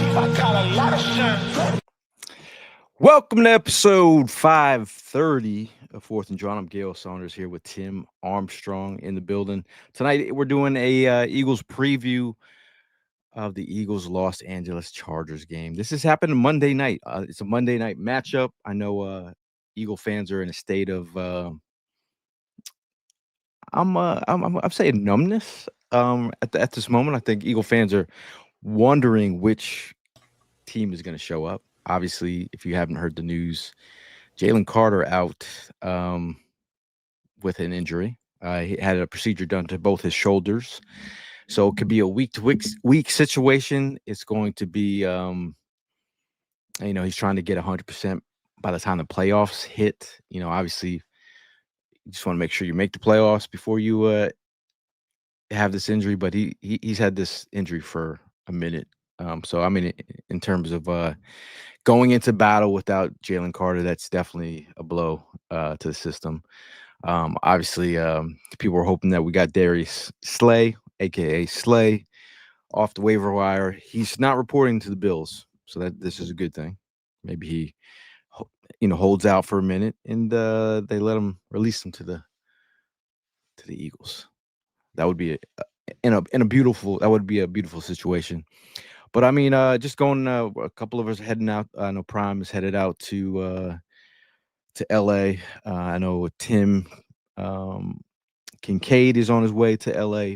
I got a lot of shine. Welcome to episode 530 of Fourth and Jawn. I'm Gail Saunders here with Tim Armstrong in the building. Tonight we're doing a Eagles preview of the Eagles Los Angeles Chargers game. This has happened Monday night. It's a Monday night matchup. I know Eagle fans are in a state of I'm saying numbness at this moment. I think Eagle fans are wondering which team is going to show up. Obviously, if you haven't heard the news, Jalen Carter out with an injury. He had a procedure done to both his shoulders, so it could be a week situation. It's going to be, he's trying to get 100% by the time the playoffs hit. Obviously, you just want to make sure you make the playoffs before you have this injury. But he's had this injury for a minute. So I mean, in terms of going into battle without Jalen Carter, that's definitely a blow to the system. Obviously, people were hoping that we got Darius Slay, aka Slay, off the waiver wire. He's not reporting to the Bills, so that this is a good thing. Maybe he, holds out for a minute, and they let him release him to the Eagles. That would be a beautiful situation. But I mean, just going. A couple of us heading out. I know Prime is headed out to LA. I know Tim Kincaid is on his way to LA.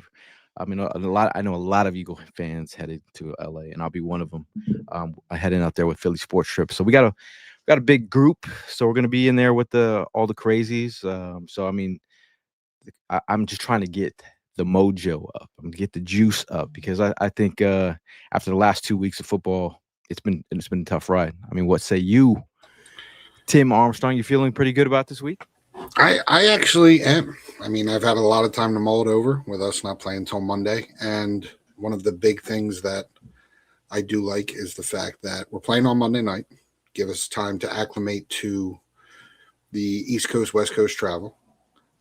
I mean, I know a lot of Eagle fans headed to LA, and I'll be one of them. Heading out there with Philly Sports Trip. So we got a big group. So we're gonna be in there with all the crazies. So I mean, I'm just trying to get the mojo up. I'm gonna get the juice up because I think after the last 2 weeks of football, it's been a tough ride. I mean, what say you, Tim Armstrong? You feeling pretty good about this week? I actually am. I mean, I've had a lot of time to mull it over with us not playing until Monday. And one of the big things that I do like is the fact that we're playing on Monday night. Give us time to acclimate to the East Coast, West Coast travel.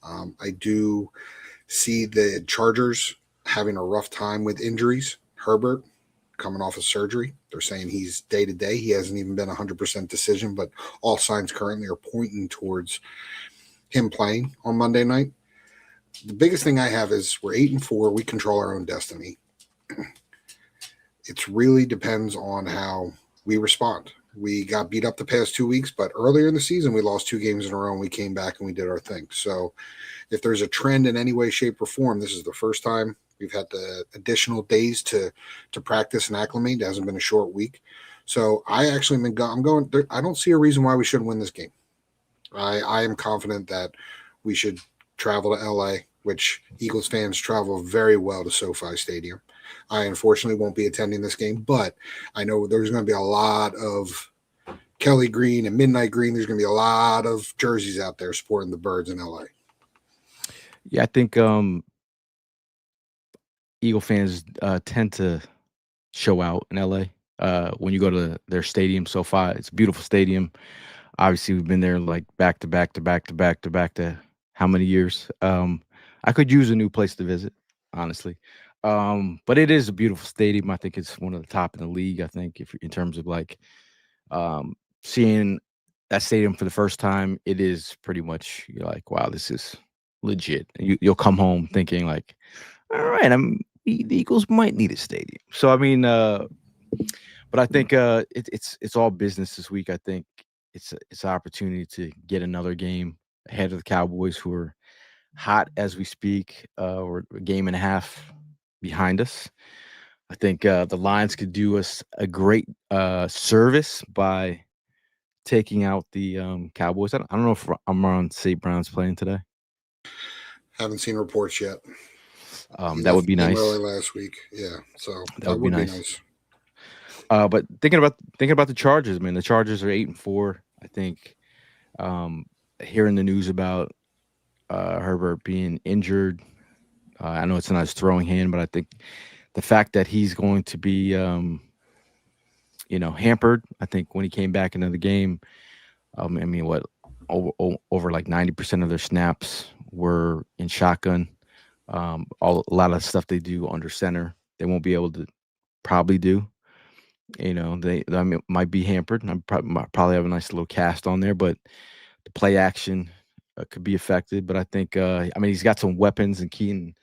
I do see the Chargers having a rough time with injuries. Herbert coming off of surgery. They're saying he's day to day. He hasn't even been 100% decision, but all signs currently are pointing towards him playing on Monday night. The biggest thing I have is we're 8-4. We control our own destiny. It really depends on how we respond. We got beat up the past 2 weeks, but earlier in the season, we lost 2 games in a row and we came back and we did our thing. So if there's a trend in any way, shape, or form, this is the first time we've had the additional days to practice and acclimate. It hasn't been a short week. So I actually I'm going. I don't see a reason why we shouldn't win this game. I am confident that we should travel to LA, which Eagles fans travel very well to SoFi Stadium. I unfortunately won't be attending this game, but I know there's going to be a lot of Kelly Green and Midnight Green. There's going to be a lot of jerseys out there supporting the Birds in LA. Yeah, I think Eagle fans tend to show out in LA when you go to their stadium. SoFi, it's a beautiful stadium. Obviously, we've been there like back to how many years? I could use a new place to visit, honestly. But it is a beautiful stadium. I think it's one of the top in the league. I think if in terms of like seeing that stadium for the first time, it is pretty much you're like, wow, this is legit. You'll come home thinking like, all right, the Eagles might need a stadium. So I mean, but I think it's all business this week. I think it's an opportunity to get another game ahead of the Cowboys, who are hot as we speak, or a game and a half behind us. I think the Lions could do us a great service by taking out the Cowboys. I don't know if Amon St. Brown's playing today. Haven't seen reports yet. That would be nice. Early last week, yeah. So that would be nice. But thinking about the Chargers, man, the Chargers are 8-4. I think hearing the news about Herbert being injured, I know it's not his throwing hand, but I think the fact that he's going to be, hampered. I think when he came back into the game, over like 90% of their snaps were in shotgun. A lot of stuff they do under center, they won't be able to probably do. They I mean, might be hampered. And probably have a nice little cast on there, but the play action could be affected. But I think, I mean, he's got some weapons and Keenan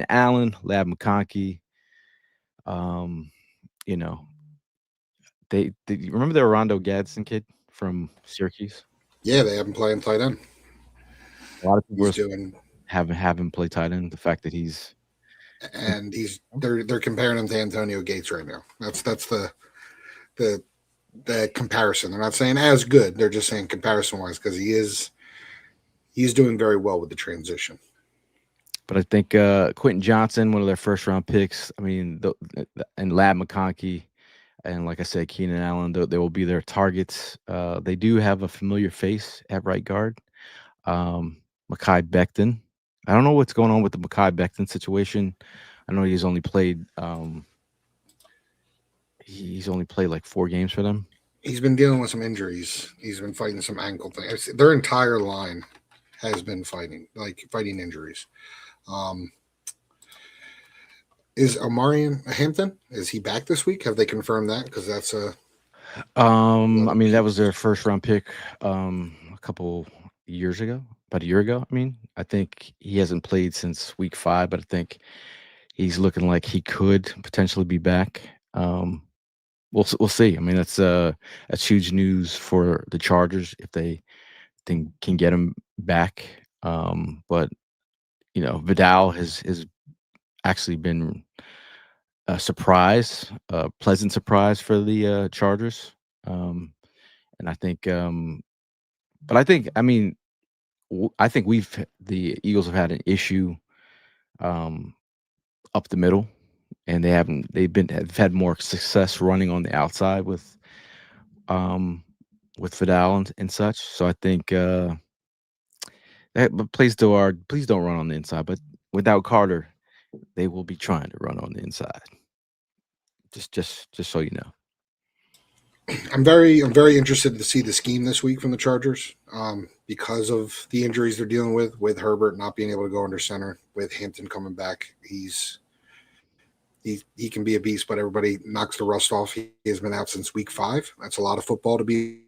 Allen, Lab McConkey. Um, you know, they you remember the Rondo Gadsden kid from Syracuse? Yeah, they have him playing tight end. A lot of people He's doing, have him play tight end. The fact that he's and they're comparing him to Antonio Gates right now. That's the the comparison. They're not saying as good. They're just saying comparison wise because he's doing very well with the transition. But I think Quentin Johnson, one of their first round picks. I mean, and Lab McConkey, and like I said, Keenan Allen. They will be their targets. They do have a familiar face at right guard, Mekhi Becton. I don't know what's going on with the Mekhi Becton situation. I know he's only played like 4 games for them. He's been dealing with some injuries. He's been fighting some ankle things. Their entire line has been fighting injuries. Is Omarion Hampton? Is he back this week? Have they confirmed that? Because that's a. I mean, that was their first round pick a couple years ago, about a year ago. I mean, I think he hasn't played since week 5, but I think he's looking like he could potentially be back. We'll see. I mean, that's huge news for the Chargers if they can get him back. But Vidal has actually been a surprise, a pleasant surprise for the Chargers. And I think, but I mean, I think the Eagles have had an issue up the middle, and they've had more success running on the outside with Vidal and such. So I think but please don't run on the inside. But without Carter, they will be trying to run on the inside. Just so you know. I'm very interested to see the scheme this week from the Chargers because of the injuries they're dealing with Herbert not being able to go under center, with Hampton coming back. He can be a beast, but everybody knocks the rust off. He has been out since week 5. That's a lot of football to be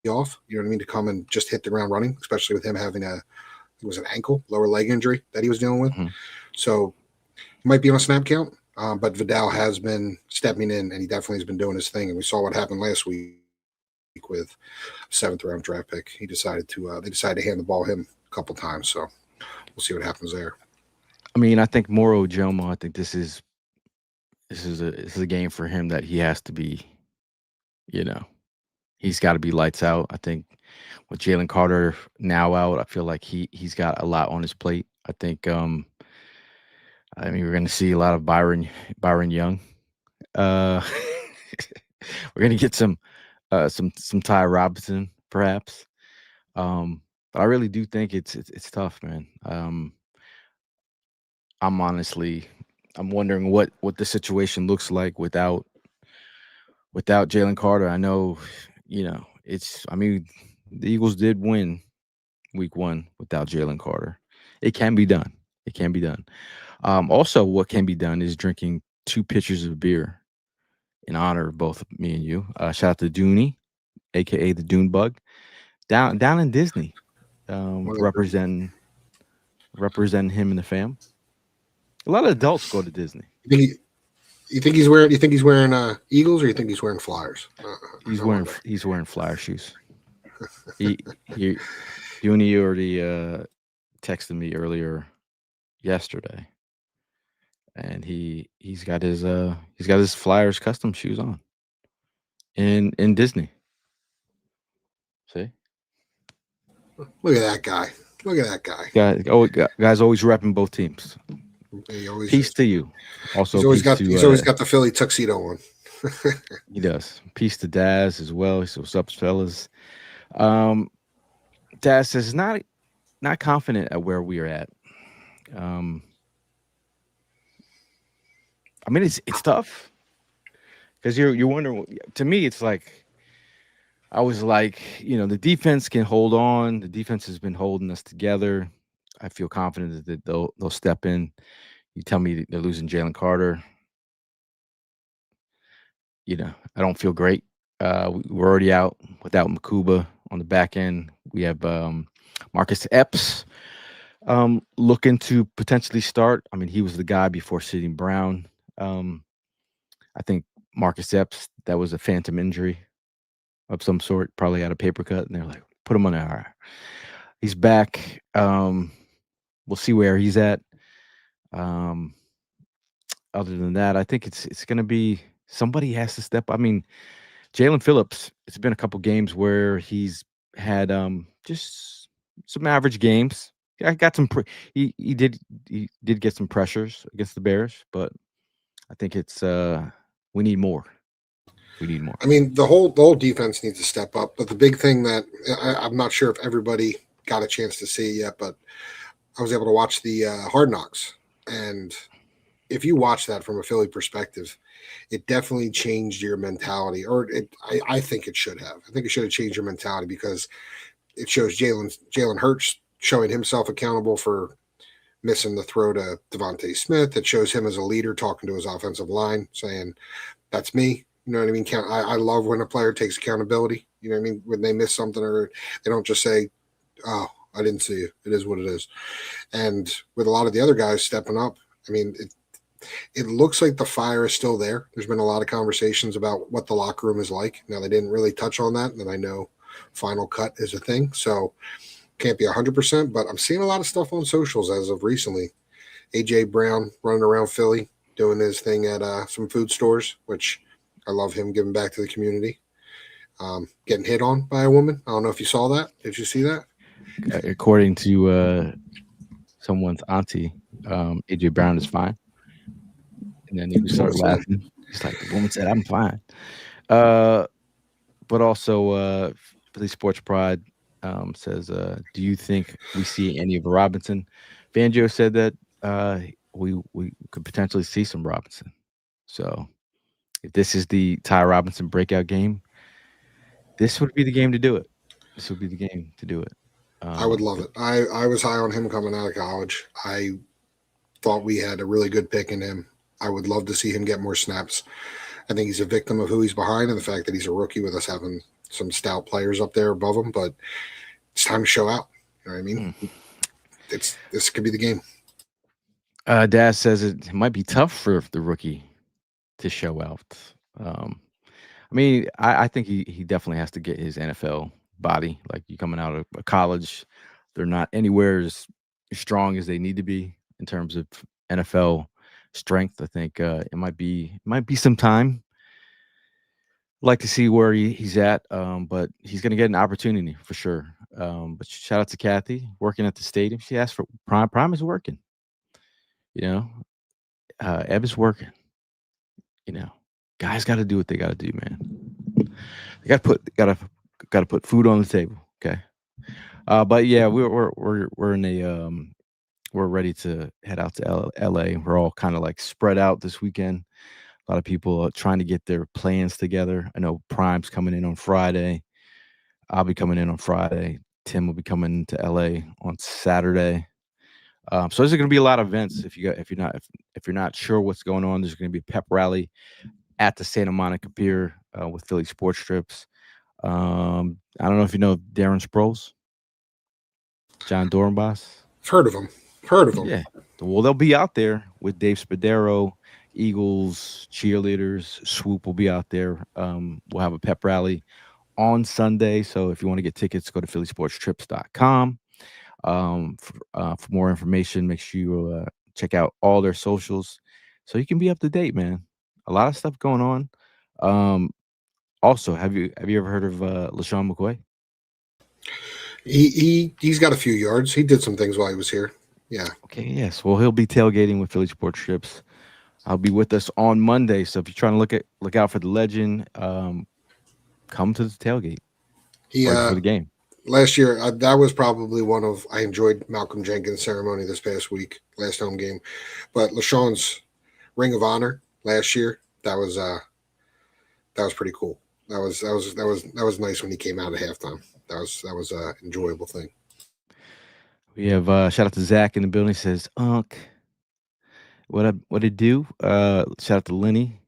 off. You know what I mean? To come and just hit the ground running, especially with him having it was an lower leg injury that he was dealing with. Mm-hmm. So he might be on a snap count. But Vidal has been stepping in, and he definitely has been doing his thing. And we saw what happened last week with a 7th round draft pick. They decided to hand the ball him a couple times. So we'll see what happens there. I mean, I think Moro Jomo. I think this is a game for him that he has to be. He's got to be lights out. I think with Jalen Carter now out, I feel like he's got a lot on his plate. I think. I mean, we're going to see a lot of Byron Young. We're going to get some Ty Robinson, perhaps. But I really do think it's tough, man. I'm wondering what the situation looks like without Jalen Carter. I know, I mean, the Eagles did win week 1 without Jalen Carter. It can be done. Also, what can be done is drinking 2 pitchers of beer in honor of both me and you. Shout out to Dooney, aka the Dune Bug, down in Disney, representing him and the fam. A lot of adults go to Disney. You think he's wearing Eagles, or you think he's wearing Flyers? He's wearing Flyer shoes. Dooney already texted me earlier yesterday. And he's got his Flyers custom shoes on in Disney. See? Look at that guy. Guys always repping both teams. Peace to you. Also, he's always got the Philly tuxedo on. He does. Peace to Daz as well. He says, "What's up, fellas?" Daz says not confident at where we are at. I mean, it's tough because you're wondering. To me, it's like I was like, the defense can hold on. The defense has been holding us together. I feel confident that they'll step in. You tell me they're losing Jalen Carter. I don't feel great. We're already out without Makuba on the back end. We have Marcus Epps looking to potentially start. I mean, he was the guy before sitting Brown. Um, I think Marcus Epps, that was a phantom injury of some sort, probably got a paper cut, and they're like, put him on IR. He's back. We'll see where he's at. Um, Other than that, I think it's going to be somebody has to step. I mean, Jalen Phillips. It's been a couple games where he's had just some average games. I got some. He did get some pressures against the Bears, but I think it's we need more. We need more. I mean, the whole defense needs to step up. But the big thing that I'm not sure if everybody got a chance to see yet, but I was able to watch the Hard Knocks, and if you watch that from a Philly perspective, it definitely changed your mentality, or I think it should have. I think it should have changed your mentality because it shows Jalen Hurts showing himself accountable for missing the throw to Devontae Smith. It shows him as a leader talking to his offensive line, saying, "That's me." You know what I mean? I love when a player takes accountability. You know what I mean? When they miss something, or they don't just say, "Oh, I didn't see you." It is what it is. And with a lot of the other guys stepping up, I mean, it looks like the fire is still there. There's been a lot of conversations about what the locker room is like. Now, they didn't really touch on that, and I know Final Cut is a thing, so can't be 100%, but I'm seeing a lot of stuff on socials as of recently. AJ Brown running around Philly doing his thing at some food stores, which I love him giving back to the community. Getting hit on by a woman. I don't know if you saw that. Did you see that? According to someone's auntie, AJ Brown is fine, and then he started laughing. He's like, "The woman said I'm fine." But also, Philly Sports Pride says, "Do you think we see any of Robinson?" Fangio said that we could potentially see some Robinson. So if this is the Ty Robinson breakout game, this would be the game to do it. This would be the game to do it. I would love it. I was high on him coming out of college. I thought we had a really good pick in him. I would love to see him get more snaps. I think he's a victim of who he's behind and the fact that he's a rookie with us having some stout players up there above him. But it's time to show out. You know what I mean? This could be the game. Dad says it might be tough for the rookie to show out. I mean, I think he definitely has to get his NFL body. Like you coming out of college, they're not anywhere as strong as they need to be in terms of NFL strength. I think it might be some time. Like to see where he's at, but he's going to get an opportunity for sure. But shout out to Kathy working at the stadium. She asked for Prime. Prime is working. You know, Ebb is working. You know, guys got to do what they got to do, man. They got to put food on the table. Okay. But yeah, we're in a we're ready to head out to LA. We're all kind of like spread out this weekend. A lot of people are trying to get their plans together. I know Prime's coming in on Friday. I'll be coming in on Friday. Tim will be coming to LA on Saturday. So there's going to be a lot of events. If you're not sure what's going on, there's going to be a pep rally at the Santa Monica Pier with Philly Sports Strips. I don't know if you know Darren Sproles, John Dornbos. Heard of him. Heard of him. Yeah. Well, they'll be out there with Dave Spadero, Eagles, cheerleaders. Swoop will be out there. We'll have a pep rally on Sunday. So if you want to get tickets, go to phillysportstrips.com. For more information, make sure you check out all their socials so you can be up to date, man. A lot of stuff going on. Also, have you ever heard of LaShawn McCoy? He's got a few yards. He did some things while he was here. Yeah. Okay, yes. Well, he'll be tailgating with Philly Sports Strips. I'll be with us on Monday. So if you're trying to look out for the legend, come to the tailgate. Right for the game. Last year, that was probably I enjoyed Malcolm Jenkins' ceremony this past week, last home game. But LaShawn's Ring of Honor last year, that was pretty cool. That was nice when he came out at halftime. That was an enjoyable thing. We have shout out to Zach in the building. He says, "Unc, what it do?" Shout out to Lenny.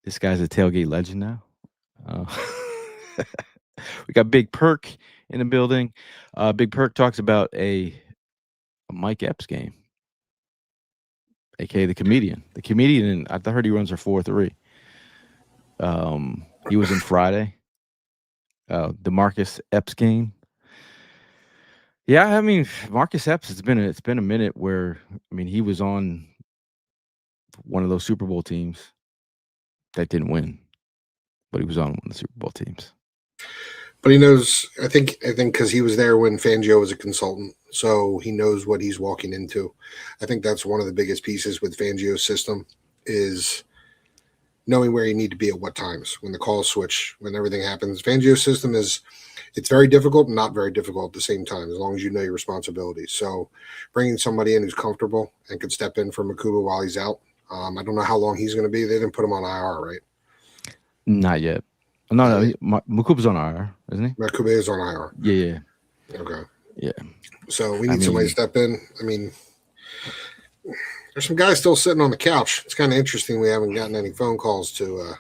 This guy's a tailgate legend now. We got Big Perk in the building. Big Perk talks about a Mike Epps game, aka the comedian. The comedian, I heard he runs a 4-3. He was in Friday. The Marcus Epps game. Yeah, I mean Marcus Epps. It's been a minute where he was on one of those Super Bowl teams that didn't win, but he was on one of the Super Bowl teams. But he knows. I think because he was there when Fangio was a consultant, so he knows what he's walking into. I think that's one of the biggest pieces with Fangio's system is knowing where you need to be at what times when the calls switch, when everything happens. Fangio's system it's very difficult and not very difficult at the same time, as long as you know your responsibilities. So bringing somebody in who's comfortable and can step in for Makuba while he's out. I don't know how long he's going to be. They didn't put him on IR, right? Not yet. No, Makuba's on IR, isn't he? Makuba is on IR. Yeah. Okay. Yeah. So we need somebody to step in. I mean, there's some guys still sitting on the couch. It's kind of interesting we haven't gotten any phone calls to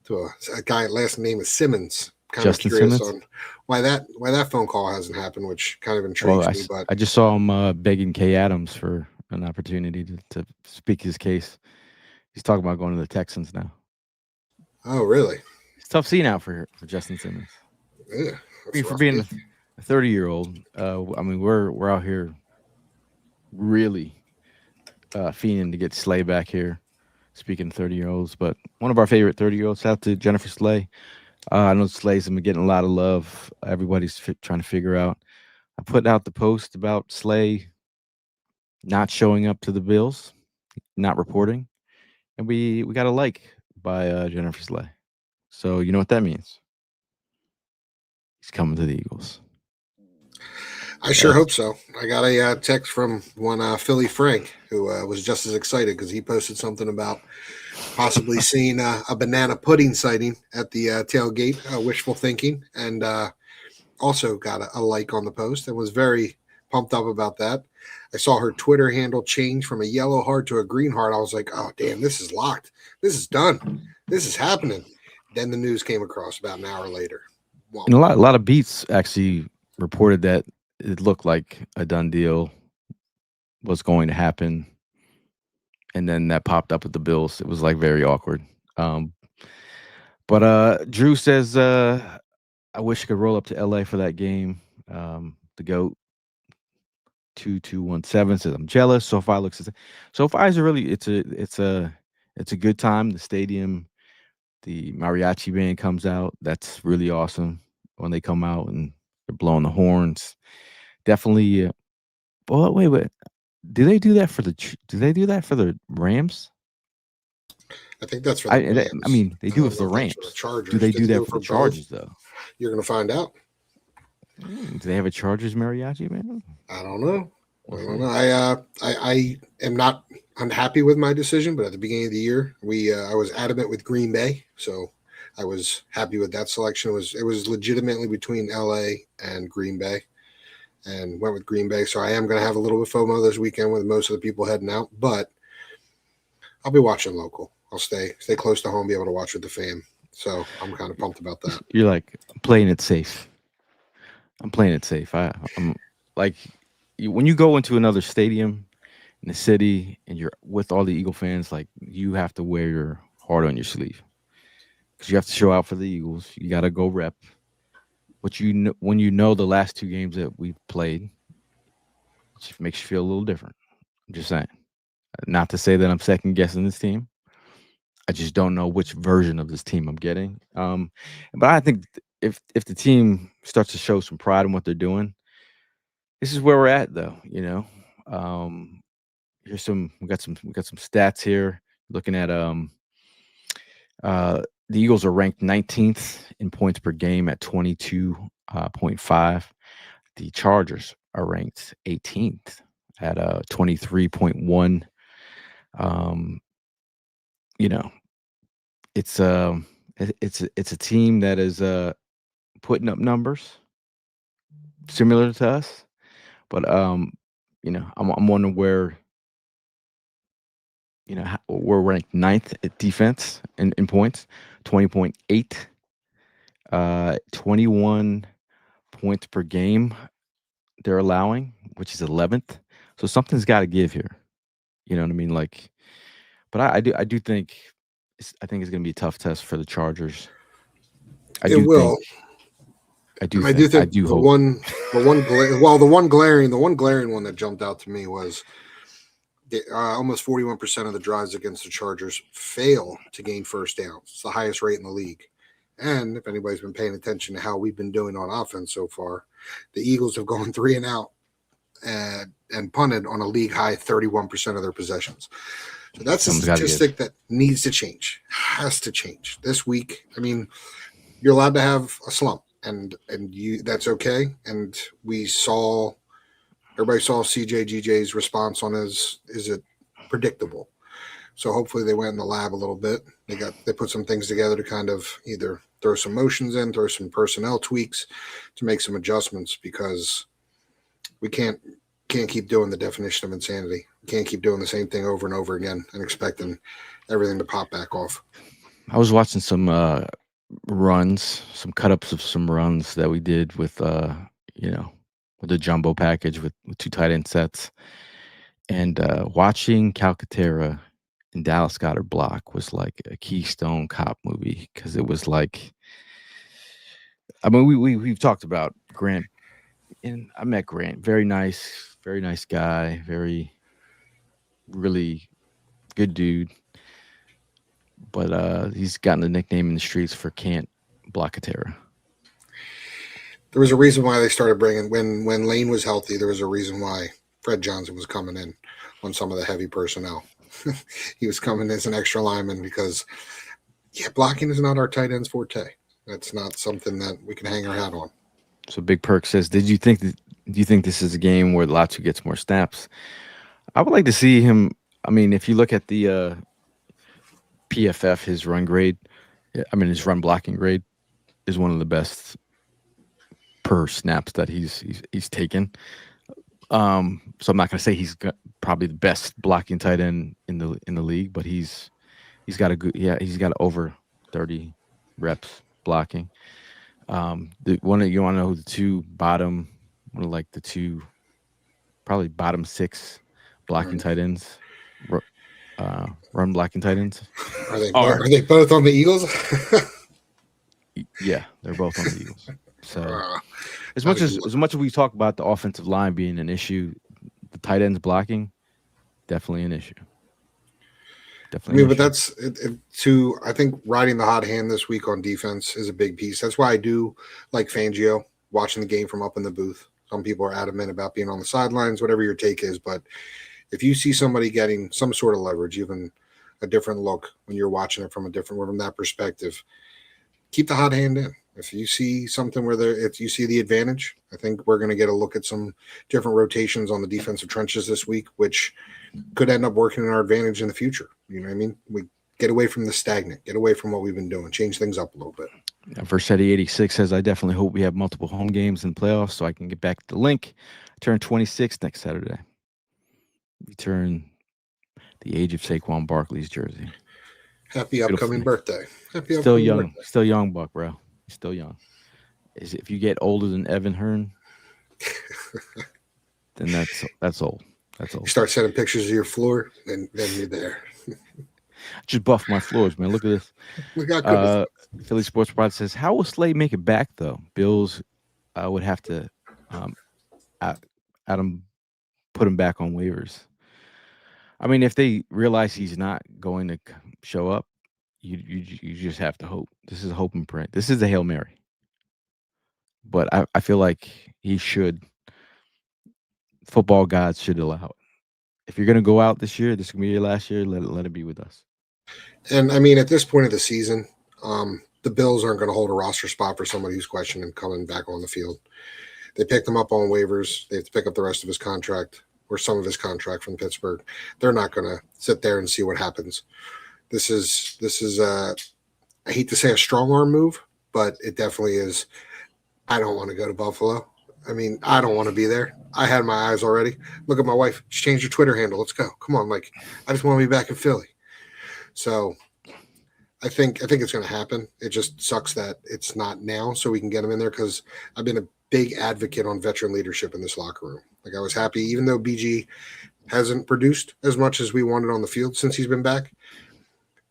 a guy last name is Simmons. Kind Justin of curious Simmons? on why that phone call hasn't happened, which kind of intrigues me. But I just saw him begging Kay Adams for an opportunity to speak his case. He's talking about going to the Texans now. Oh, really? It's a tough scene out for Justin Simmons. Yeah, for being a 30-year-old. We're out here really fiending to get Slay back here. Speaking of 30-year-olds, but one of our favorite 30-year-olds. Shout out to Jennifer Slay. I know Slay's been getting a lot of love. Everybody's trying to figure out. I put out the post about Slay not showing up to the Bills, not reporting, and we got a like by Jennifer Slay. So you know what that means? He's coming to the Eagles. I sure hope so. I got a text from one Philly Frank who was just as excited because he posted something about possibly seeing a banana pudding sighting at the tailgate, wishful thinking, and also got a like on the post and was very pumped up about that. I saw her Twitter handle change from a yellow heart to a green heart. I was like, oh, damn, this is locked. This is done. This is happening. Then the news came across about an hour later. Wow. And a lot of beats actually reported that it looked like a done deal was going to happen. And then that popped up at the Bills. It was like very awkward. But Drew says, I wish I could roll up to LA for that game. The GOAT 2217 says I'm jealous. SoFi is it's a good time. The stadium, the mariachi band comes out. That's really awesome when they come out and they're blowing the horns. Definitely. Well, wait. Do they do that for the Rams? I think that's for the Rams. They do it for the Rams. Do they do that for the Chargers, though? You're going to find out. Do they have a Chargers mariachi band? I don't know. I am not unhappy with my decision, but at the beginning of the year, I was adamant with Green Bay, so I was happy with that selection. It was legitimately between LA and Green Bay, and went with Green Bay. So I am going to have a little bit of FOMO this weekend with most of the people heading out, but I'll be watching local. I'll stay close to home, be able to watch with the fam. So I'm kind of pumped about that. You're like, I'm playing it safe. I'm like, when you go into another stadium in the city and you're with all the Eagle fans, like you have to wear your heart on your sleeve because you have to show out for the Eagles. You got to go rep. But when you know the last two games that we've played, it just makes you feel a little different. I'm just saying. Not to say that I'm second guessing this team. I just don't know which version of this team I'm getting. But I think if the team starts to show some pride in what they're doing, this is where we're at, though. We got some stats here. Looking at the Eagles are ranked 19th in points per game at 22.5. The Chargers are ranked 18th at 23.1. It's a team that is putting up numbers similar to us, but I'm wondering where we're ranked ninth at defense in points, 20.8, 21 points per game they're allowing, which is 11th. So something's got to give here. You know what I mean? Like, but I do think I think it's going to be a tough test for the Chargers. I It do will. think. I do And I think. do think I do the hope. one glaring one that jumped out to me was almost 41% of the drives against the Chargers fail to gain first downs. It's the highest rate in the league. And if anybody's been paying attention to how we've been doing on offense so far, the Eagles have gone 3 and out and punted on a league high 31% of their possessions. So that's a statistic that needs to change, has to change this week. I mean, you're allowed to have a slump, and that's okay. And everybody saw CJGJ's response on is it predictable? So hopefully they went in the lab a little bit. They put some things together to kind of either throw some motions in, throw some personnel tweaks to make some adjustments, because we can't keep doing the definition of insanity. We can't keep doing the same thing over and over again and expecting everything to pop back off. I was watching some runs, some cut ups of some runs that we did with with the jumbo package with 2 tight end sets, and watching Calcaterra and Dallas Goedert block was like a Keystone Cop movie, because it was like, I mean, we've talked about Grant, and I met Grant, very nice guy, really good dude, but he's gotten a nickname in the streets for can't block a terror. There was a reason why they started bringing, when Lane was healthy, there was a reason why Fred Johnson was coming in on some of the heavy personnel. He was coming as an extra lineman because, blocking is not our tight end's forte. That's not something that we can hang our hat on. So Big Perk says, do you think this is a game where Latu gets more snaps? I would like to see him. I mean, if you look at the PFF, his run grade, his run blocking grade is one of the best per snaps that he's taken. So I'm not going to say he's probably the best blocking tight end in the league, but he's got he's got over 30 reps blocking. You want to know who the two bottom, probably bottom 6 blocking tight ends, run blocking tight ends. Are they both on the Eagles? Yeah, they're both on the Eagles. So as much as we talk about the offensive line being an issue, the tight ends blocking, definitely an issue. But that's I think riding the hot hand this week on defense is a big piece. That's why I do like Fangio watching the game from up in the booth. Some people are adamant about being on the sidelines, whatever your take is. But if you see somebody getting some sort of leverage, even a different look when you're watching it from that perspective, keep the hot hand in. If you see something if you see the advantage, I think we're going to get a look at some different rotations on the defensive trenches this week, which could end up working in our advantage in the future. You know what I mean? We get away from the stagnant, get away from what we've been doing, change things up a little bit. Versetti86 says, I definitely hope we have multiple home games in the playoffs so I can get back to the link. I turn 26 next Saturday. We turn the age of Saquon Barkley's jersey. Happy upcoming birthday. Still young, Buck, bro. Still young. If you get older than Evan Hearn, then that's old. That's old. You start sending pictures of your floor, then you're there. Just buff my floors, man. Look at this. We got good. Philly Sports Pride says, how will Slade make it back, though? Bills would have to put him back on waivers. I mean, if they realize he's not going to show up, you just have to hope. This is a hope and pray. This is a Hail Mary. But I feel like football gods should allow it. If you're going to go out this year, this is going to be your last year, let it be with us. And, I mean, at this point of the season, the Bills aren't going to hold a roster spot for somebody who's questioning coming back on the field. They picked him up on waivers. They have to pick up the rest of his contract or some of his contract from Pittsburgh. They're not going to sit there and see what happens. This is I hate to say a strong arm move, but it definitely is. I don't want to go to Buffalo. I mean, I don't want to be there. I had my eyes already. Look at my wife. She changed her Twitter handle. Let's go. Come on. Like, I just want to be back in Philly. So I think it's going to happen. It just sucks that it's not now so we can get him in there because I've been a big advocate on veteran leadership in this locker room. Like, I was happy, even though BG hasn't produced as much as we wanted on the field since he's been back,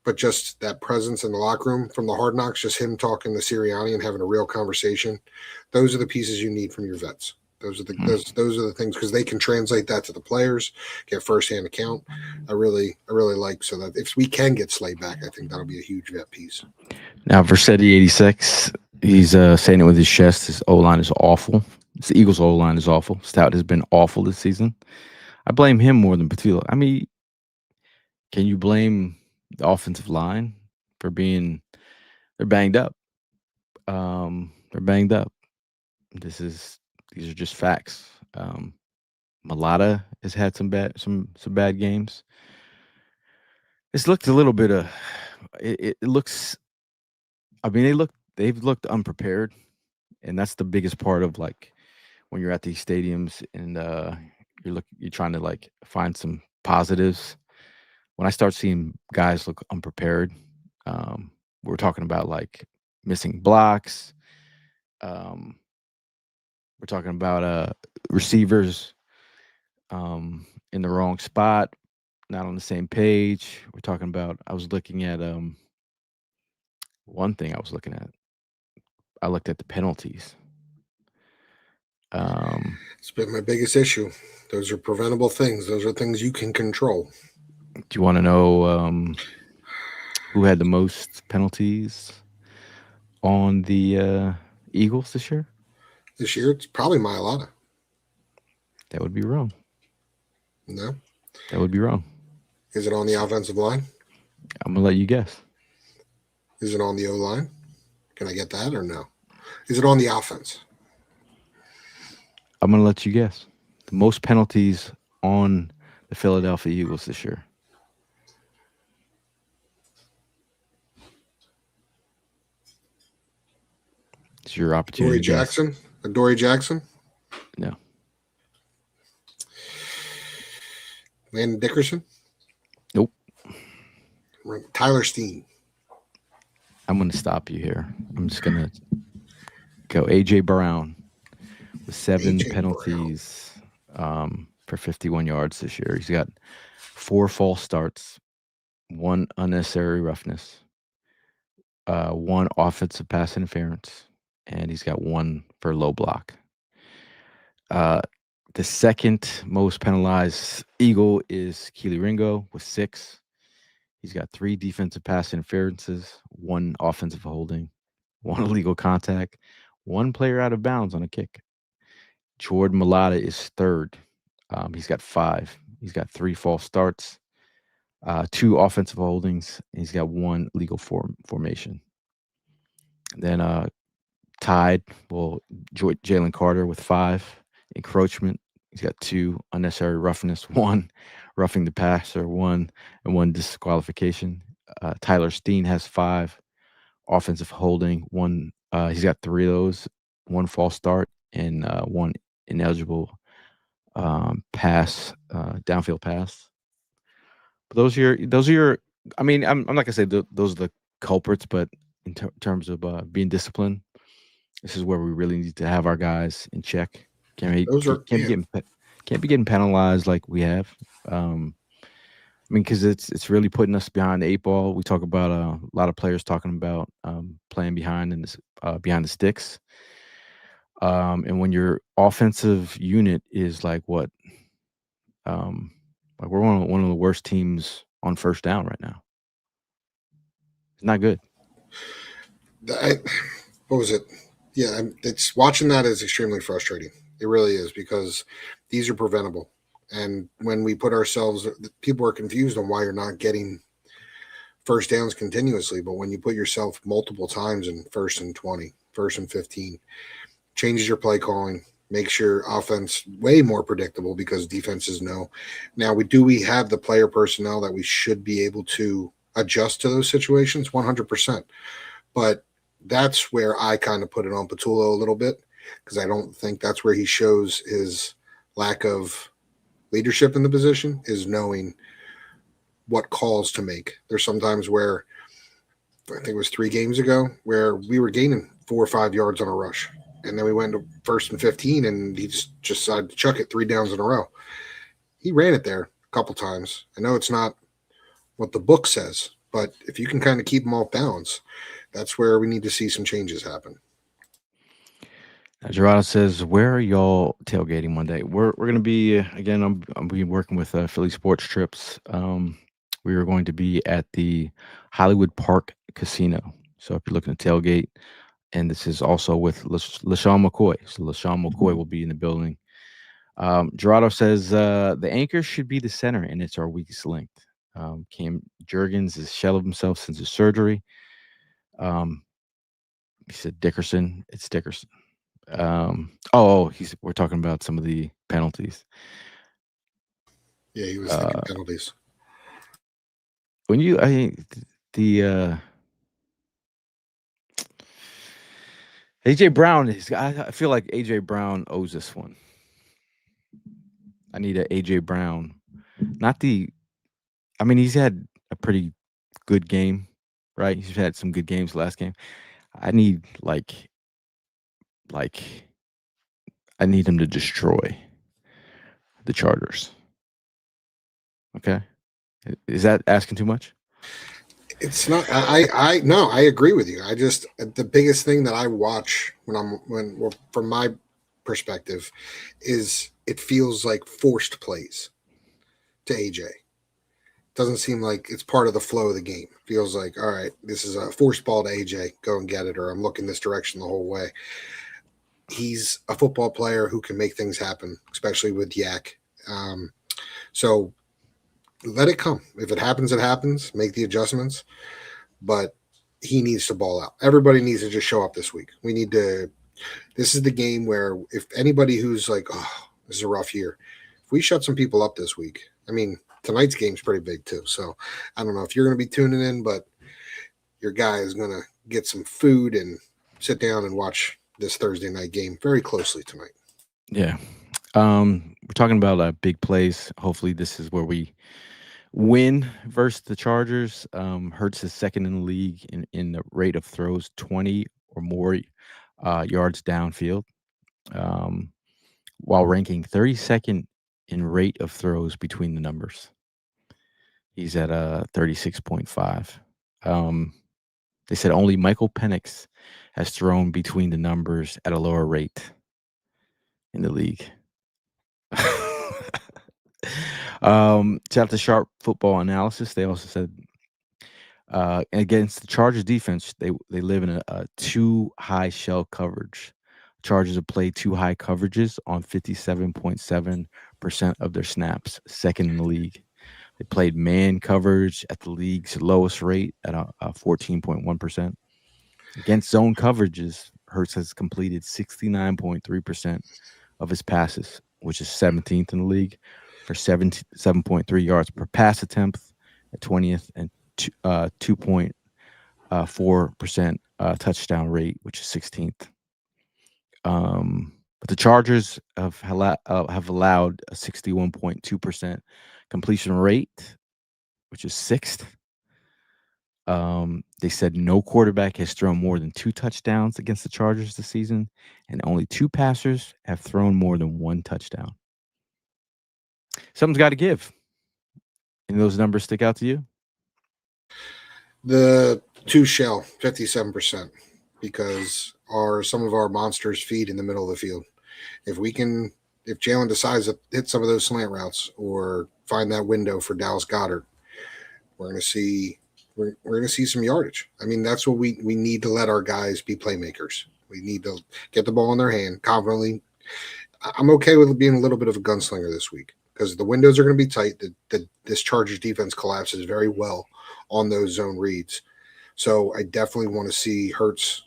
but just that presence in the locker room from the Hard Knocks, just him talking to Sirianni and having a real conversation. Those are the pieces you need from your vets. Those are the things because they can translate that to the players, get firsthand account. I really like so that if we can get Slade back, I think that'll be a huge vet piece. Now, Versetti 86, he's saying it with his chest. His O-line is awful. The Eagles' O-line is awful. Stout has been awful this season. I blame him more than Patullo. I mean, can you blame the offensive line for being – they're banged up. They're banged up. These are just facts. Malata has had some bad games. It's looked a little bit it looks. I mean, they've looked unprepared, and that's the biggest part of like when you're at these stadiums and you're trying to like find some positives. When I start seeing guys look unprepared, we're talking about like missing blocks. We're talking about receivers in the wrong spot, not on the same page. We're talking about I was looking at one thing I was looking at. I looked at the penalties. It's been my biggest issue. Those are preventable things. Those are things you can control. Do you want to know who had the most penalties on the Eagles this year? This year, it's probably Mailata. That would be wrong. No? That would be wrong. Is it on the offensive line? I'm going to let you guess. Is it on the O-line? Can I get that or no? Is it on the offense? I'm going to let you guess. The most penalties on the Philadelphia Eagles this year. It's your opportunity. Dory Jackson? No. Landon Dickerson? Nope. Tyler Steen. I'm going to stop you here. I'm just going to go A.J. Brown with 7 penalties for 51 yards this year. He's got 4 false starts, 1 unnecessary roughness, 1 offensive pass interference, and he's got 1 for low block. The second most penalized Eagle is Keely Ringo with 6. He's got 3 defensive pass interferences, 1 offensive holding, 1 illegal contact, 1 player out of bounds on a kick. Jordan Mailata is third. He's got 5. He's got 3 false starts, 2 offensive holdings, and he's got 1 legal formation. Then tied, Jalen Carter with 5. Encroachment, he's got 2 unnecessary roughness, 1 roughing the passer, 1 and 1 disqualification. Tyler Steen has 5 offensive holding, 1. He's got 3 of those, 1 false start and 1 ineligible pass, downfield pass. But those are your. I mean, I'm not gonna say those are the culprits, but in terms of being disciplined, this is where we really need to have our guys in check. Can't be getting penalized like we have. I mean, because it's really putting us behind the 8 ball. We talk about a lot of players talking about playing behind the sticks. And when your offensive unit is like what, like we're one of the worst teams on first down right now. It's not good. What was it? Yeah, it's watching that is extremely frustrating. It really is because these are preventable. And when we put ourselves, people are confused on why you're not getting first downs continuously. But when you put yourself multiple times in 1st and 20, 1st and 15, changes your play calling, makes your offense way more predictable because defenses know. Now, we have the player personnel that we should be able to adjust to those situations 100%. But that's where I kind of put it on Patullo a little bit. because I don't think that's where he shows his lack of leadership in the position, is knowing what calls to make. There's sometimes where, I think it was 3 games ago, where we were gaining 4 or 5 yards on a rush. And then we went to 1st and 15, and he just decided to chuck it 3 downs in a row. He ran it there a couple times. I know it's not what the book says, but if you can kind of keep them off balance, that's where we need to see some changes happen. Gerardo says, "Where are y'all tailgating Monday?" We're going to be again. I'm be working with Philly Sports Trips. We are going to be at the Hollywood Park Casino. So if you're looking to tailgate, and this is also with LaShawn McCoy. So LaShawn McCoy will be in the building. Gerardo says the anchor should be the center, and it's our weakest link. Cam Jurgens is shell of himself since his surgery. He said Dickerson. It's Dickerson. We're talking about some of the penalties. Yeah, he was thinking penalties. When you, the AJ Brown is. I feel like AJ Brown owes this one. I need a AJ Brown, not the. I mean, he's had a pretty good game, right? He's had some good games last game. I need I need him to destroy the Chargers. Okay, is that asking too much? It's not. I no. I agree with you. I just, the biggest thing that I watch from my perspective is it feels like forced plays to AJ. Doesn't seem like it's part of the flow of the game. Feels like, all right, this is a forced ball to AJ. Go and get it, or I'm looking this direction the whole way. He's a football player who can make things happen, especially with Yak. So let it come. If it happens, it happens. Make the adjustments. But he needs to ball out. Everybody needs to just show up this week. We need to. This is the game where if anybody who's like, oh, this is a rough year, if we shut some people up this week, I mean, tonight's game's pretty big too. So I don't know if you're going to be tuning in, but your guy is going to get some food and sit down and watch this Thursday night game very closely tonight. Yeah. We're talking about big plays. Hopefully this is where we win versus the Chargers. Hurts is second in the league in the rate of throws, 20 or more yards downfield, while ranking 32nd in rate of throws between the numbers. He's at 36.5. They said only Michael Penix has thrown between the numbers at a lower rate in the league. Shout out to Sharp Football Analysis. They also said against the Chargers defense, they live in a too high shell coverage. Chargers have played too high coverages on 57.7% of their snaps, second in the league. They played man coverage at the league's lowest rate at 14.1%. Against zone coverages, Hurts has completed 69.3% of his passes, which is 17th in the league, for 7.3 yards per pass attempt at 20th, and 2.4% touchdown rate, which is 16th. But the Chargers have allowed a 61.2% completion rate, which is 6th. They said no quarterback has thrown more than 2 touchdowns against the Chargers this season, and only 2 passers have thrown more than 1 touchdown. Something's got to give. And those numbers stick out to you? The 2 shell, 57%, because some of our monsters feed in the middle of the field. If Jalen decides to hit some of those slant routes or find that window for Dallas Goedert, we're going to see some yardage. I mean, that's what we need to let our guys be playmakers. We need to get the ball in their hand confidently. I'm okay with being a little bit of a gunslinger this week because the windows are going to be tight. This Chargers defense collapses very well on those zone reads. So I definitely want to see Hurts.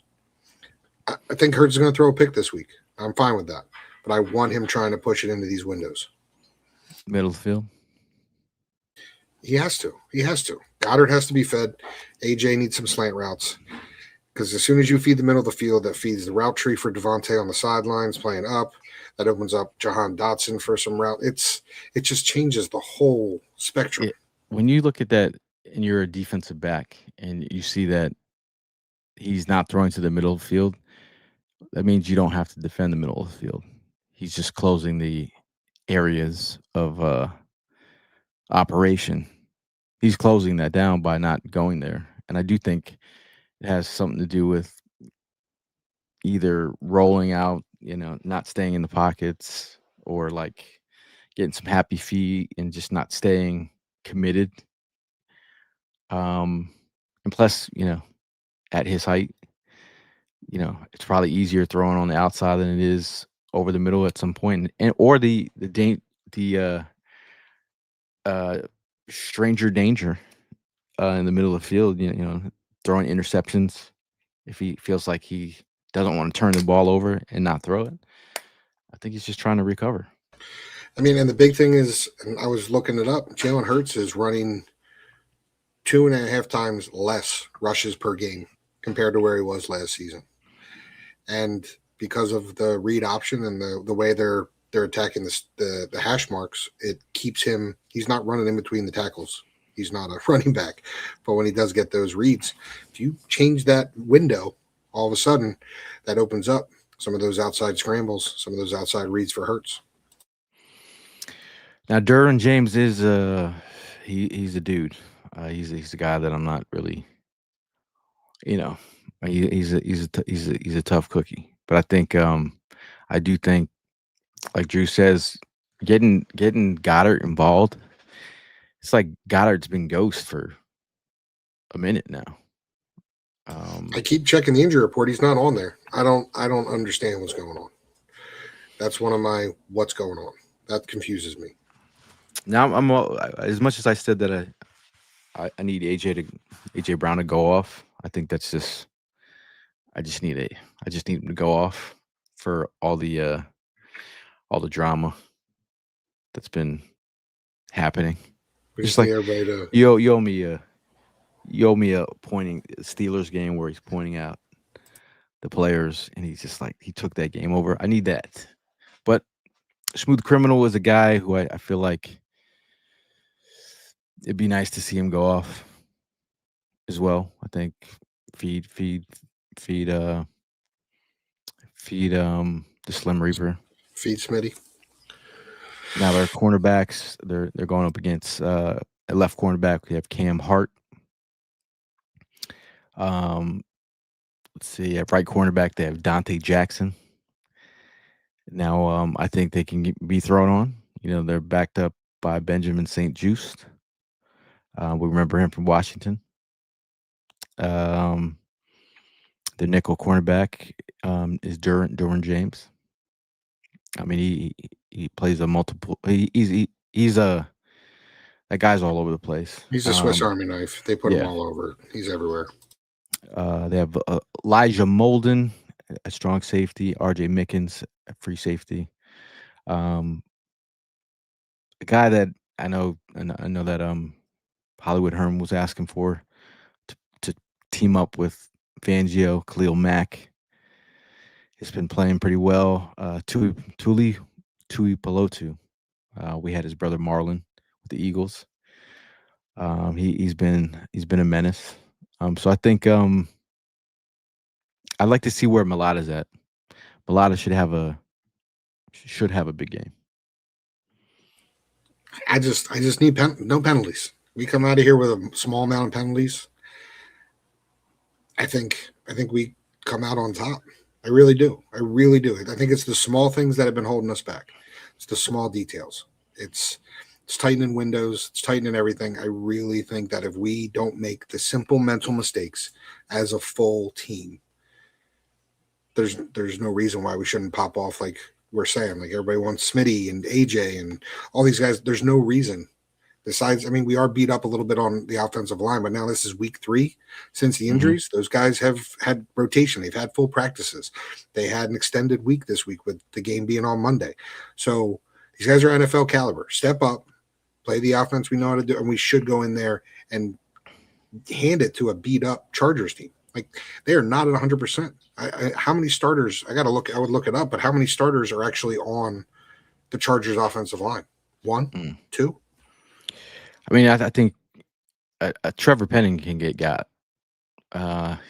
I think Hurts is going to throw a pick this week. I'm fine with that. But I want him trying to push it into these windows. Middle of the field? He has to. Goddard has to be fed. AJ needs some slant routes. Because as soon as you feed the middle of the field, that feeds the route tree for Devontae on the sidelines playing up. That opens up Jahan Dotson for some route. It just changes the whole spectrum. When you look at that and you're a defensive back and you see that he's not throwing to the middle of the field, that means you don't have to defend the middle of the field. He's just closing the areas of operation. He's closing that down by not going there. And I do think it has something to do with either rolling out, not staying in the pockets, or like getting some happy feet and just not staying committed. And plus, at his height, it's probably easier throwing on the outside than it is over the middle at some point, and or the stranger danger in the middle of the field. Throwing interceptions if he feels like he doesn't want to turn the ball over and not throw it. I think he's just trying to recover. I mean, and the big thing is, and I was looking it up, Jalen Hurts is running 2.5 times less rushes per game compared to where he was last season. And because of the read option and the way they're attacking the hash marks, it keeps him, he's not running in between the tackles. He's not a running back. But when he does get those reads, if you change that window, all of a sudden that opens up some of those outside scrambles, some of those outside reads for Hurts. Now, Derwin James is he's a dude. He's a guy that I'm not really, he's a tough cookie. But I think I do think, like Drew says, getting Goddard involved. It's like Goddard's been ghost for a minute now. I keep checking the injury report. He's not on there. I don't understand what's going on. That's one of my what's going on. That confuses me. Now I'm as much as I said that I need AJ Brown to go off. I think that's just I just need him to go off for all the drama that's been happening. Just like everybody to you owe me a pointing Steelers game where he's pointing out the players and he's just like he took that game over. I need that. But Smooth Criminal is a guy who I feel like it'd be nice to see him go off as well. I think feed the Slim Reaper. feed Smitty. Now their cornerbacks, they're going up against a left cornerback. We have Cam Hart. Let's see, at right cornerback they have Dante Jackson. Now I think they can be thrown on. They're backed up by Benjamin St. Juste. We remember him from Washington. The nickel cornerback is Derwin James. I mean, he plays a multiple. He's a that guy's all over the place. He's a Swiss Army knife. They put him all over. He's everywhere. They have Elijah Molden, a strong safety. R.J. Mickens, a free safety. A guy that I know that Hollywood Herm was asking for to team up with Fangio, Khalil Mack. He's been playing pretty well. Tui Pelotu. We had his brother Marlon with the Eagles. He's been a menace. So I think I'd like to see where Mulata's at. Mulata should have a big game. I just need no penalties. We come out of here with a small amount of penalties. I think we come out on top. I really do. I think it's the small things that have been holding us back. It's the small details. It's tightening windows. It's tightening everything. I really think that if we don't make the simple mental mistakes as a full team, there's no reason why we shouldn't pop off like we're saying. Like everybody wants Smitty and AJ and all these guys. There's no reason. Besides, I mean, we are beat up a little bit on the offensive line, but now this is week 3 since the injuries. Those guys have had rotation. They've had full practices. They had an extended week this week with the game being on Monday. So these guys are NFL caliber. Step up, play the offense we know how to do, and we should go in there and hand it to a beat-up Chargers team. Like they are not at 100%. How many starters? I would look it up, but how many starters are actually on the Chargers offensive line? One, two? I mean, I think Trevor Penning can get got.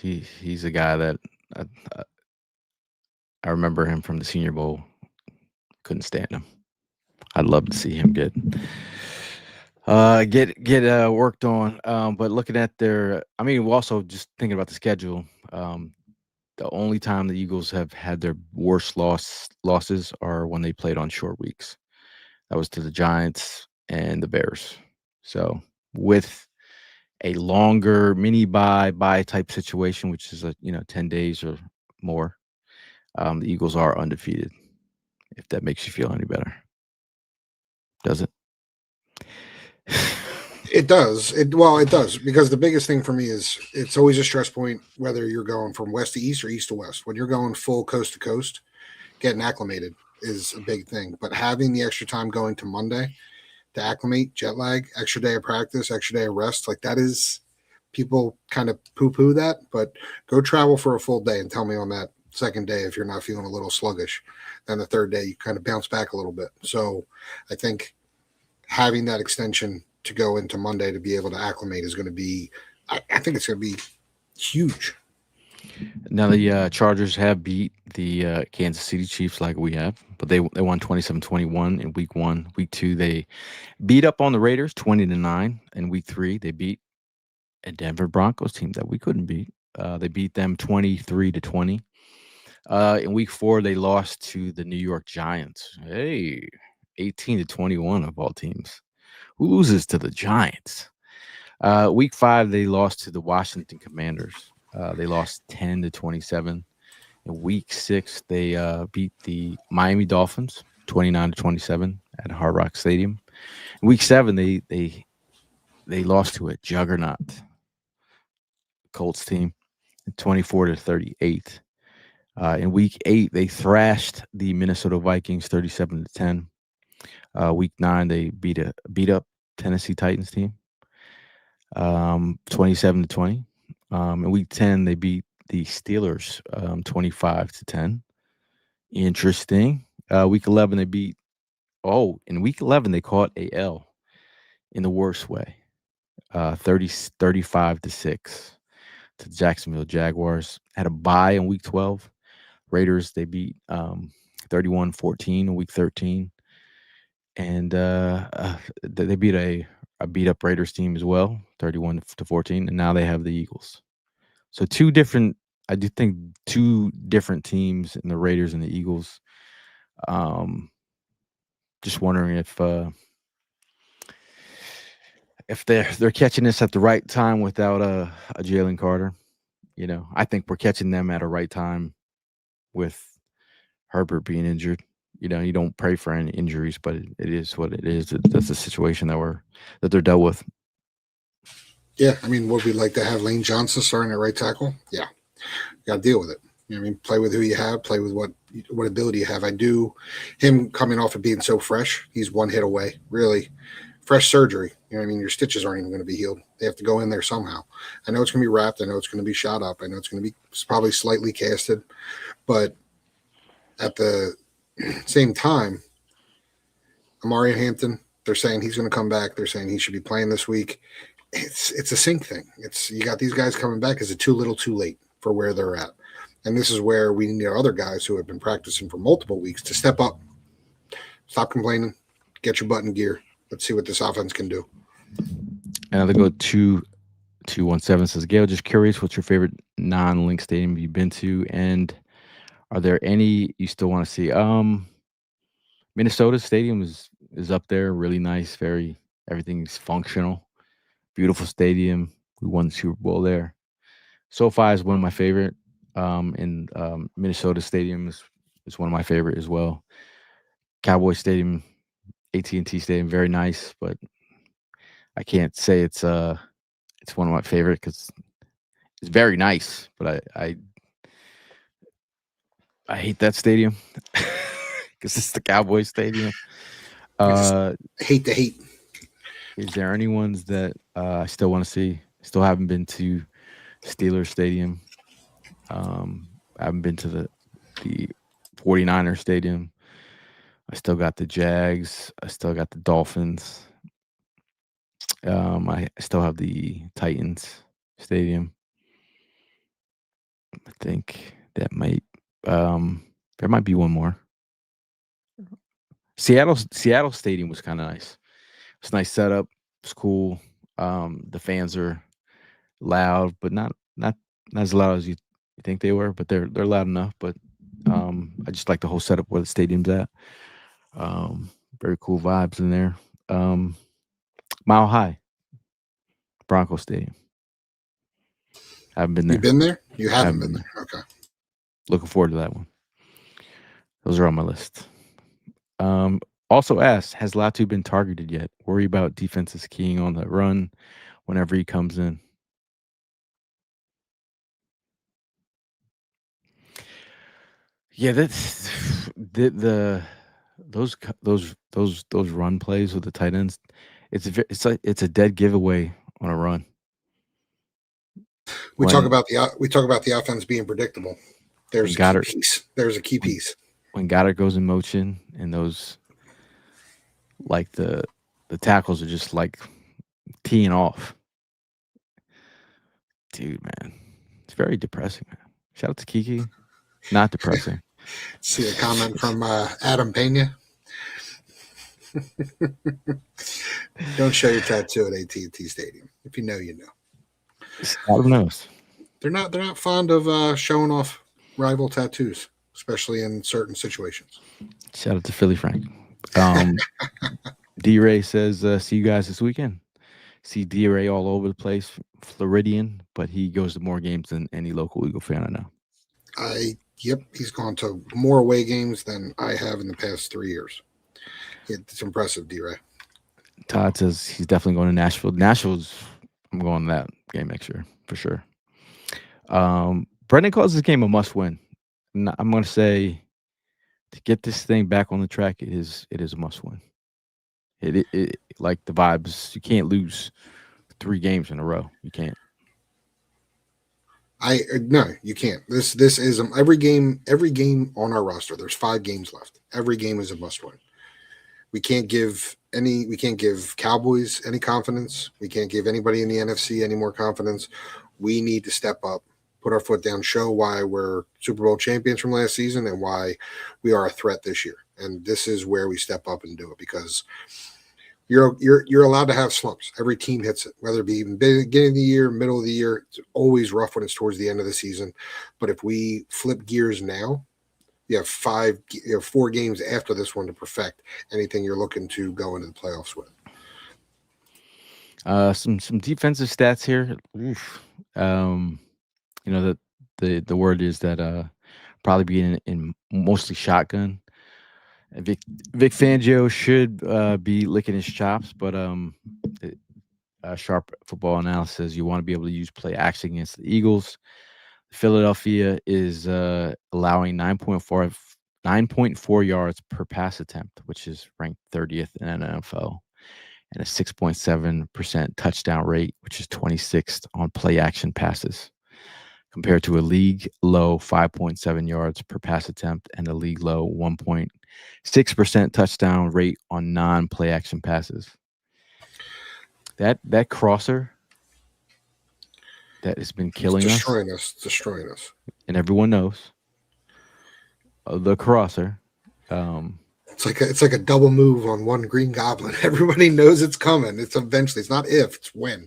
He's a guy that I, I remember him from the Senior Bowl. Couldn't stand him. I'd love to see him get worked on. But looking at I mean, we're also just thinking about the schedule. The only time the Eagles have had their worst losses are when they played on short weeks. That was to the Giants and the Bears. So with a longer mini bye type situation, which is 10 days or more, the Eagles are undefeated. If that makes you feel any better, does it? It does. It does, because the biggest thing for me is it's always a stress point whether you're going from west to east or east to west. When you're going full coast to coast, getting acclimated is a big thing. But having the extra time going to Monday to acclimate, jet lag, extra day of practice, extra day of rest, like that is, people kind of poo-poo that, but go travel for a full day and tell me on that second day if you're not feeling a little sluggish. Then the third day you kind of bounce back a little bit. So I think having that extension to go into Monday to be able to acclimate is going to be, I think it's going to be huge. Now the Chargers have beat the Kansas City Chiefs like we have, but they won 27-21 in week 1. Week 2 they beat up on the Raiders 20-9. In week 3 they beat a Denver Broncos team that we couldn't beat. They beat them 23-20. In week 4 they lost to the New York Giants. Hey, 18-21 of all teams. Who loses to the Giants? Week 5 they lost to the Washington Commanders. They lost 10-27. In week 6 they beat the Miami Dolphins 29-27 at Hard Rock Stadium. In week 7 they lost to a juggernaut Colts team 24-38. In week 8 they thrashed the Minnesota Vikings 37-10. Week 9 they beat up Tennessee Titans team 27-20. In week 10 they beat the Steelers 25-10. Interesting. Week 11 they beat in week 11 they caught a L in the worst way. 35-6 to the Jacksonville Jaguars. Had a bye in week 12. Raiders they beat 31-14 in week 13. And they beat a beat up Raiders team as well, 31-14, and now they have the Eagles. So I do think two different teams in the Raiders and the Eagles. Just wondering if they're catching this at the right time without a Jalen Carter. I think we're catching them at a right time with Herbert being injured. You don't pray for any injuries, but it is what it is. That's the situation that they're dealt with. Yeah, I mean, would we like to have Lane Johnson starting at right tackle? Yeah, you got to deal with it. You know what I mean? Play with who you have, play with what ability you have. Him coming off of being so fresh, he's one hit away, really. Fresh surgery. You know what I mean? Your stitches aren't even going to be healed. They have to go in there somehow. I know it's going to be wrapped. I know it's going to be shot up. I know it's going to be probably slightly casted. But at the same time, Amari Hampton, they're saying he's going to come back. They're saying he should be playing this week. It's a sync thing. You got these guys coming back. Is it too little too late for where they're at? And this is where we need other guys who have been practicing for multiple weeks to step up. Stop complaining. Get your butt in gear. Let's see what this offense can do. And they go 217 says, Gail, just curious, what's your favorite non-Link stadium you've been to? And are there any you still want to see? Minnesota Stadium is up there. Really nice. Everything's functional. Beautiful stadium. We won the Super Bowl there. SoFi is one of my favorite. And Minnesota Stadium is one of my favorite as well. Cowboy Stadium, AT&T Stadium, very nice, but I can't say it's one of my favorite because it's very nice, but I hate that stadium because it's the Cowboy Stadium. Hate to hate. Is there any ones that I still want to see? Still haven't been to Steelers Stadium. I haven't been to the 49er stadium. I still got the Jags. I still got the Dolphins. I still have the Titans stadium. I think that might there might be one more. Seattle Stadium was kind of nice. It's a nice setup. It's cool. The fans are loud, but not as loud as you think they were, but they're loud enough. But I just like the whole setup where the stadium's at. Very cool vibes in there. Um, Mile High, Bronco Stadium. I haven't been You've there. been there? You I haven't haven't been been there. Okay. Looking forward to that one. Those are on my list. Also asked, has Latu been targeted yet? Worry about defenses keying on the run whenever he comes in. Yeah, that's the those run plays with the tight ends. It's a dead giveaway on a run. We talk When about the offense being predictable. when There's a key Goddard piece. There's a key when piece. when Goddard goes in motion and those like the tackles are just like teeing off. Dude, man. It's very depressing, man. Shout out to Kiki. Not depressing. See a comment from Adam Pena. Don't show your tattoo at AT&T Stadium. If you know, you know. Adam knows. They're not fond of showing off rival tattoos, especially in certain situations. Shout out to Philly Frank. D Ray says, see you guys this weekend. See D Ray all over the place, Floridian, but he goes to more games than any local Eagle fan I know. Yep, he's gone to more away games than I have in the past 3 years. It's impressive, D Ray. Todd says he's definitely going to Nashville. I'm going to that game next year for sure. Brendan calls this game a must win. I'm going to say to get this thing back on the track, it is a must win. It like the vibes. You can't lose 3 games in a row. You can't. No, you can't. This is every game on our roster. There's 5 games left. Every game is a must win. We can't give Cowboys any confidence. We can't give anybody in the NFC any more confidence. We need to step up, put our foot down, show why we're Super Bowl champions from last season and why we are a threat this year. And this is where we step up and do it, because you're allowed to have slumps. Every team hits it, whether it be even beginning of the year, middle of the year. It's always rough when it's towards the end of the season. But if we flip gears now, you have 4 games after this one to perfect anything you're looking to go into the playoffs with. Some defensive stats here. Oof. You know the word is that probably be in mostly shotgun. Vic Fangio should be licking his chops, but sharp football analysis. You want to be able to use play action against the Eagles. Philadelphia is allowing 9.4 yards per pass attempt, which is ranked 30th in NFL, and a 6.7% touchdown rate, which is 26th on play action passes, compared to a league low 5.7 yards per pass attempt and a league low 1.6% touchdown rate on non-play action passes. That crosser that has been killing us, destroying us, and everyone knows the crosser. It's like a double move on one Green Goblin. Everybody knows it's coming. It's eventually. It's not if, it's when.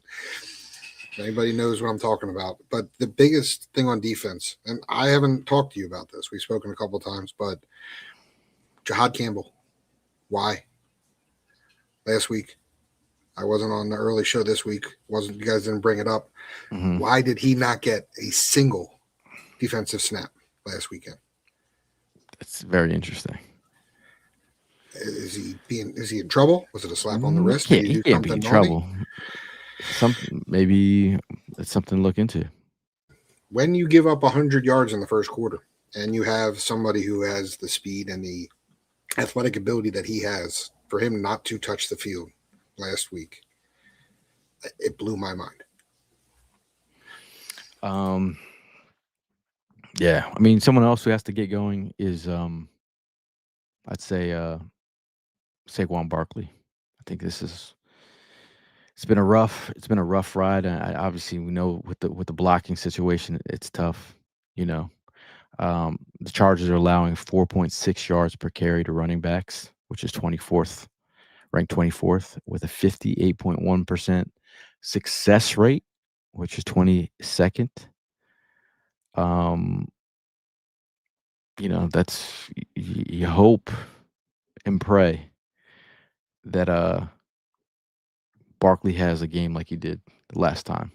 Anybody knows what I'm talking about. But the biggest thing on defense, and I haven't talked to you about this, we've spoken a couple times, but Jahad Campbell, why? Last week, I wasn't on the early show this week. You guys didn't bring it up. Mm-hmm. Why did he not get a single defensive snap last weekend? It's very interesting. Is he in trouble? Was it a slap on the wrist? Did he do something be in trouble? Maybe it's something to look into. When you give up 100 yards in the first quarter and you have somebody who has the speed and the athletic ability that he has, for him not to touch the field last week, it blew my mind. Yeah, I mean, someone else who has to get going is I'd say Saquon Barkley. I think it's been a rough ride. And obviously we know with the blocking situation, it's tough. You know, the Chargers are allowing 4.6 yards per carry to running backs, which is 24th, ranked 24th, with a 58.1% success rate, which is 22nd. Um, that's you hope and pray that Barkley has a game like he did the last time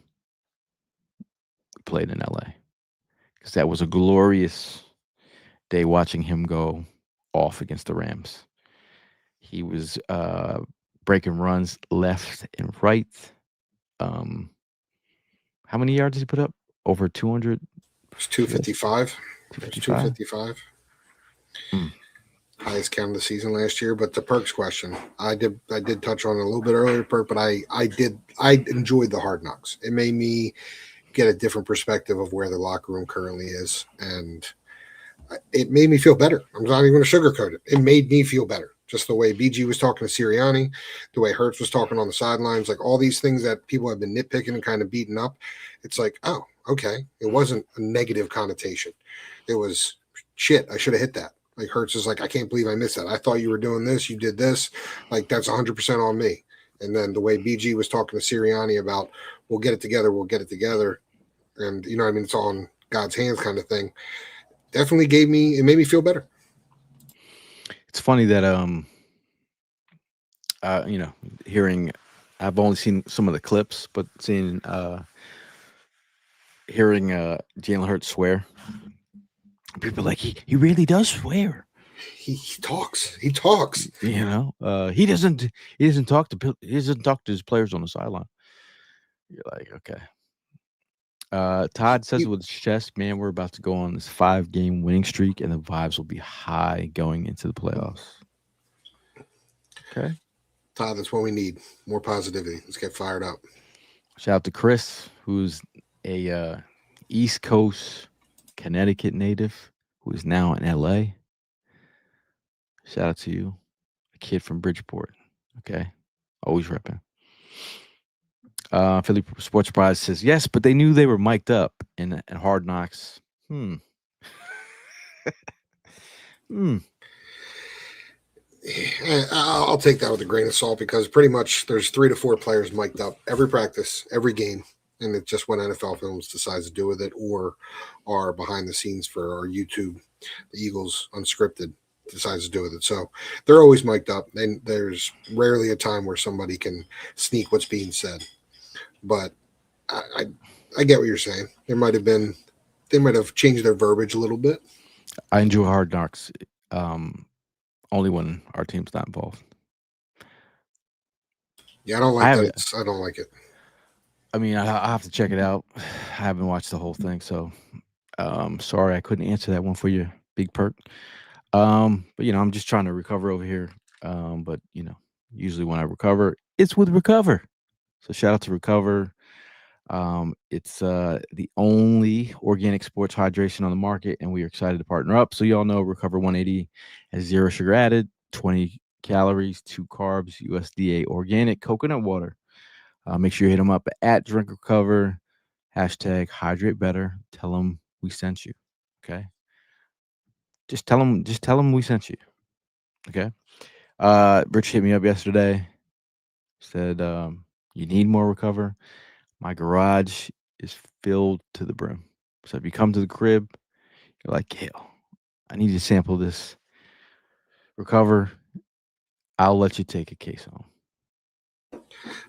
we played in LA, because that was a glorious day watching him go off against the Rams. He was breaking runs left and right. Um, how many yards did he put up? Over 200? It's 255. It's 255? 255. Mm. Highest count of the season last year. But the Perks question, I did touch on it a little bit earlier, Perk, but I enjoyed the Hard Knocks. It made me get a different perspective of where the locker room currently is, and it made me feel better. I'm not even going to sugarcoat it. It made me feel better. Just the way BG was talking to Sirianni, the way Hertz was talking on the sidelines, like all these things that people have been nitpicking and kind of beating up. It's like, oh, okay. It wasn't a negative connotation. It was shit. I should have hit that. Like Hertz is like, I can't believe I missed that. I thought you were doing this. You did this. Like that's 100% on me. And then the way BG was talking to Sirianni about, we'll get it together. We'll get it together. And you know what I mean? It's all in God's hands kind of thing. Definitely it made me feel better. It's funny that hearing, I've only seen some of the clips, but hearing Jalen Hurts swear, people are like he really does swear. He talks. He talks. He doesn't talk to his players on the sideline. You're like, okay. Todd says with his chest, man, we're about to go on this 5-game winning streak, and the vibes will be high going into the playoffs. Okay. Todd, that's what we need. More positivity. Let's get fired up. Shout out to Chris, who's a East Coast Connecticut native who is now in LA. Shout out to you. A kid from Bridgeport. Okay. Always repping. Philly Sports Prize says, yes, but they knew they were mic'd up in Hard Knocks. I'll take that with a grain of salt because pretty much there's 3 to 4 players mic'd up every practice, every game. And it's just when NFL Films decides to do with it or are behind the scenes for our YouTube, the Eagles Unscripted decides to do with it. So they're always mic'd up. And there's rarely a time where somebody can sneak what's being said. But I get what you're saying. They might have changed their verbiage a little bit. I enjoy Hard Knocks only when our team's not involved. Yeah, I don't like that. I don't like it. I mean, I have to check it out. I haven't watched the whole thing, so sorry I couldn't answer that one for you, Big Perk. But I'm just trying to recover over here. But usually when I recover, it's with Recover. So shout out to Recover. It's the only organic sports hydration on the market, and we are excited to partner up. So y'all know Recover 180 has 0 sugar added, 20 calories, 2 carbs, USDA organic coconut water. Make sure you hit them up at Drink Recover, #Hydrate Better. Tell them we sent you. Okay. Just tell them we sent you. Okay. Rich hit me up yesterday. Said you need more Recover. My garage is filled to the brim. So if you come to the crib, you're like, hell, I need to sample this Recover. I'll let you take a case home.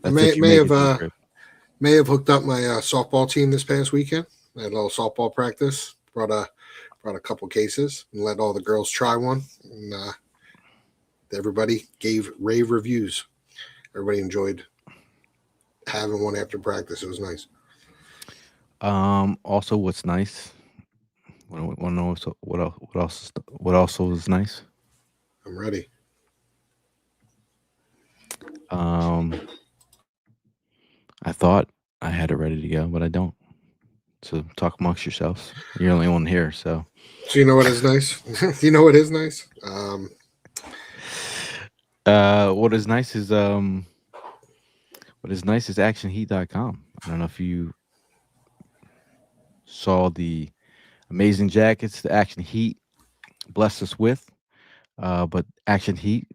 I may have hooked up my softball team this past weekend. I had a little softball practice. Brought a couple cases and let all the girls try one. And everybody gave rave reviews. Everybody enjoyed having one after practice. It was nice. Also, what's nice? Want to know what also is nice? I'm ready. I thought I had it ready to go, but I don't. So talk amongst yourselves. You're the only one here, so. So you know what is nice? You know what is nice? What is nice is actionheat.com. I don't know if you saw the amazing jackets the Action Heat blessed us with. But Action Heat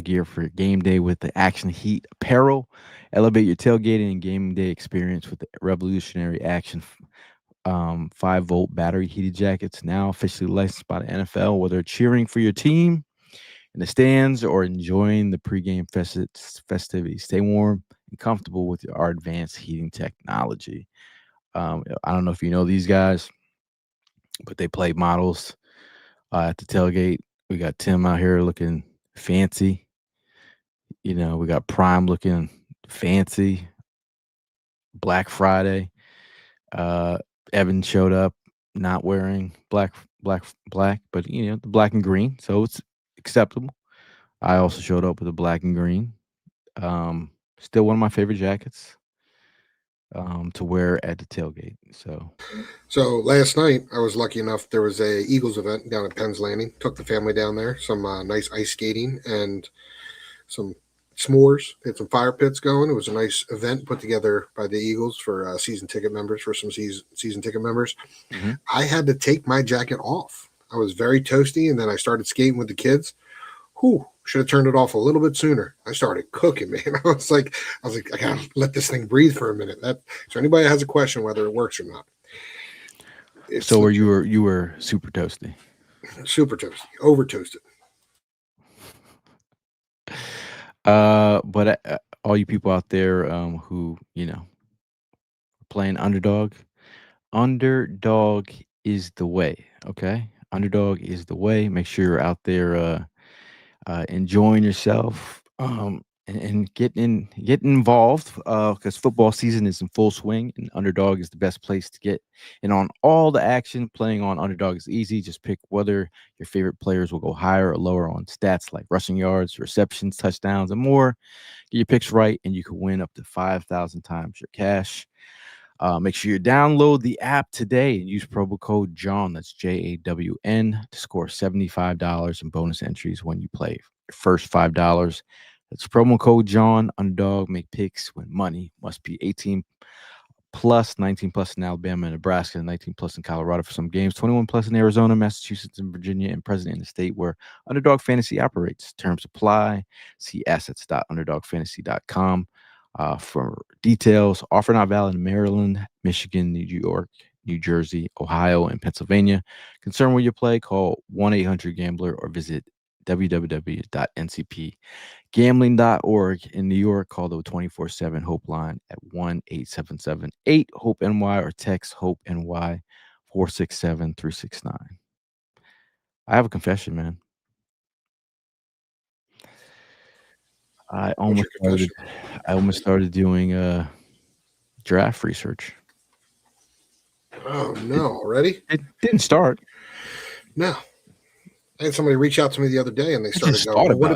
gear for game day with the Action Heat apparel. Elevate your tailgating and gaming day experience with the revolutionary Action 5-volt battery heated jackets, now officially licensed by the NFL. Whether cheering for your team in the stands or enjoying the pregame festivities, stay warm and comfortable with our advanced heating technology. I don't know if you know these guys, but they play models at the tailgate. We got Tim out here looking fancy. We got Prime looking fancy. Black Friday. Evan showed up not wearing black, but the black and green, so it's acceptable. I also showed up with the black and green. Still one of my favorite jackets to wear at the tailgate. So last night I was lucky enough. There was a Eagles event down at Penn's Landing. Took the family down there. Some nice ice skating and some s'mores. They had some fire pits going. It was a nice event put together by the Eagles for season ticket members. For some season ticket members, I had to take my jacket off. I was very toasty, and then I started skating with the kids. Should have turned it off a little bit sooner. I started cooking, man. I was like, I gotta let this thing breathe for a minute. So anybody that has a question whether it works or not. So you were super toasty. Super toasty, over toasted. But all you people out there who playing underdog is the way. Okay, underdog is the way. Make sure you're out there enjoying yourself and getting involved because football season is in full swing, and underdog is the best place to get in on all the action. Playing on underdog is easy. Just pick whether your favorite players will go higher or lower on stats like rushing yards, receptions, touchdowns, and more. Get your picks right and you can win up to 5,000 times your cash. Make sure you download the app today and use promo code Jawn, that's JAWN, to score $75 in bonus entries when you play your first $5. That's promo code Jawn. Underdog, make picks, win money. Must be 18 plus, 19 plus in Alabama and Nebraska, and 19 plus in Colorado for some games, 21 plus in Arizona, Massachusetts, and Virginia, and present in the state where Underdog Fantasy operates. Terms apply. See assets.underdogfantasy.com for details. Offer not valid in Maryland, Michigan, New York, New Jersey, Ohio, and Pennsylvania. Concerned with your play? Call 1-800-GAMBLER or visit www.ncpgambling.org. In New York, call the 24/7 Hope line at 1-877-8-HOPE-NY or text HOPE-NY 467-369. I have a confession, man. I almost started doing draft research. Oh no! Already? It didn't start. No. I had somebody reach out to me the other day, and they started going, "What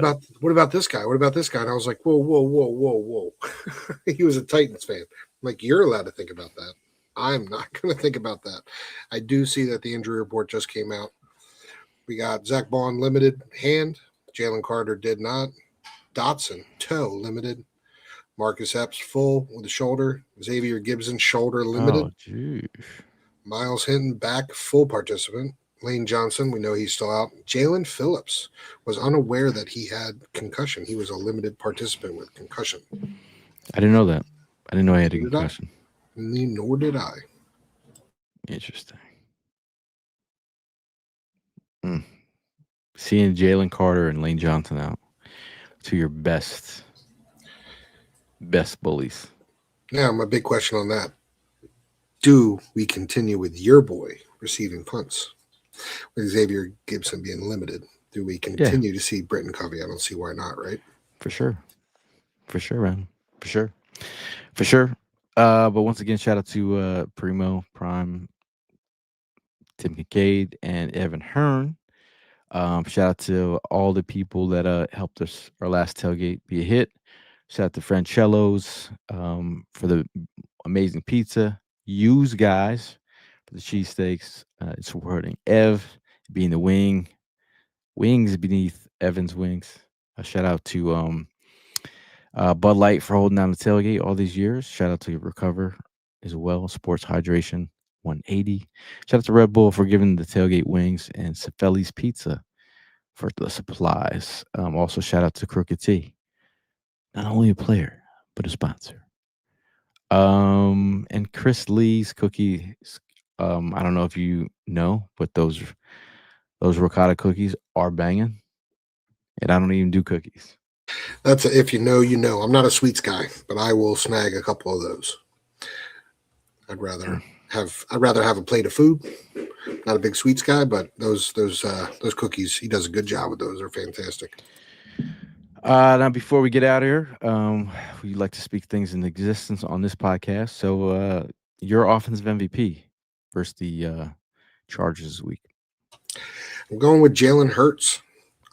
about this guy? What about this guy?" And I was like, "Whoa!" He was a Titans fan. I'm like, you're allowed to think about that. I'm not going to think about that. I do see that the injury report just came out. We got Zach Bond limited hand. Jalen Carter did not. Dotson toe limited. Marcus Epps full with the shoulder. Xavier Gibson shoulder limited. Oh, geez. Miles Hinton back full participant. Lane Johnson, we know he's still out. Jalen Phillips was unaware that he had concussion. He was a limited participant with concussion. I didn't know that. I didn't know he had a concussion. Nor did I. Interesting. Seeing Jalen Carter and Lane Johnson out, to your best bullies. Now, my big question on that. Do we continue with your boy receiving punts? With Xavier Gibson being limited, do we continue to see Britton Covey? I don't see why not, right? For sure, man. For sure. But once again, shout out to Primo, Prime, Tim Kincaid, and Evan Hearn. Shout out to all the people that helped us our last tailgate be a hit. Shout out to Francello's for the amazing pizza. Use guys. the cheesesteaks. It's supporting Ev being the wings beneath Evan's wings. A shout out to Bud Light for holding down the tailgate all these years. Shout out to Recover as well. Sports Hydration 180. Shout out to Red Bull for giving the tailgate wings and Cefeli's Pizza for the supplies. Also, shout out to Crooked T, not only a player but a sponsor. And Chris Lee's cookies. I don't know if you know, but those ricotta cookies are banging. And I don't even do cookies. That's if you know, you know. I'm not a sweets guy, but I will snag a couple of those. I'd rather have a plate of food. Not a big sweets guy, but those cookies, he does a good job with those. They're fantastic. Now, before we get out of here, we like to speak things into existence on this podcast. So, your offensive MVP versus the Chargers this week. I'm going with Jalen Hurts.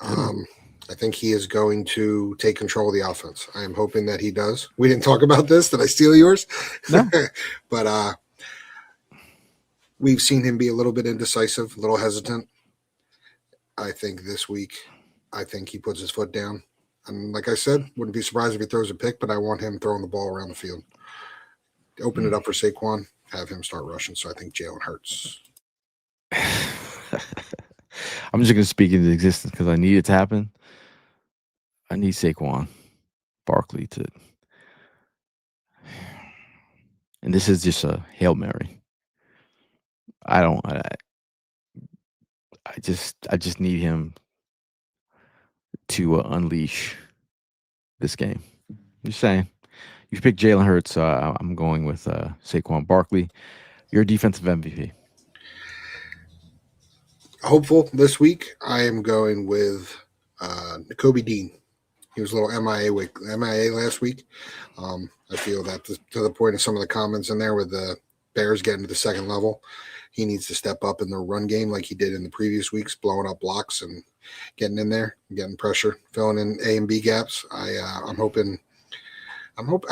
I think he is going to take control of the offense. I am hoping that he does. We didn't talk about this. Did I steal yours? No. But we've seen him be a little bit indecisive, a little hesitant. I think this week, he puts his foot down. And like I said, wouldn't be surprised if he throws a pick, but I want him throwing the ball around the field. Open it up for Saquon, have him start rushing. So I think Jalen Hurts. I'm just going to speak into existence because I need it to happen. I need Saquon Barkley to. And this is just a Hail Mary. I just need him to unleash this game. Just saying. You picked Jalen Hurts, so I'm going with Saquon Barkley. Your defensive MVP. Hopeful this week, I am going with Nakobe Dean. He was a little MIA last week. I feel that to the point of some of the comments in there with the Bears getting to the second level, he needs to step up in the run game like he did in the previous weeks, blowing up blocks and getting in there, getting pressure, filling in A and B gaps. I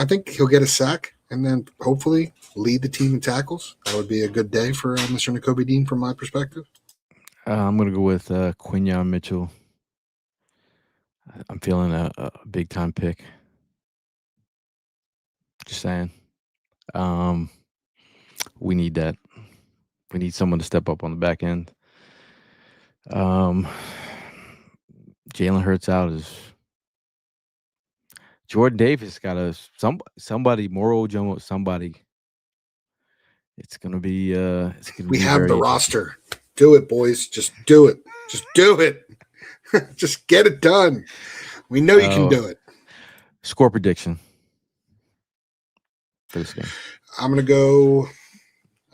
think he'll get a sack and then hopefully lead the team in tackles. That would be a good day for Mr. Nakobe Dean from my perspective. I'm going to go with Quinyon Mitchell. I'm feeling a big time pick. Just saying. We need that. We need someone to step up on the back end. Jalen Hurts out is Jordan Davis got somebody Moro somebody. It's gonna be we have the roster. Do it, boys. Just do it. Just do it. Just get it done. We know you can do it. Score prediction for this game. I'm gonna go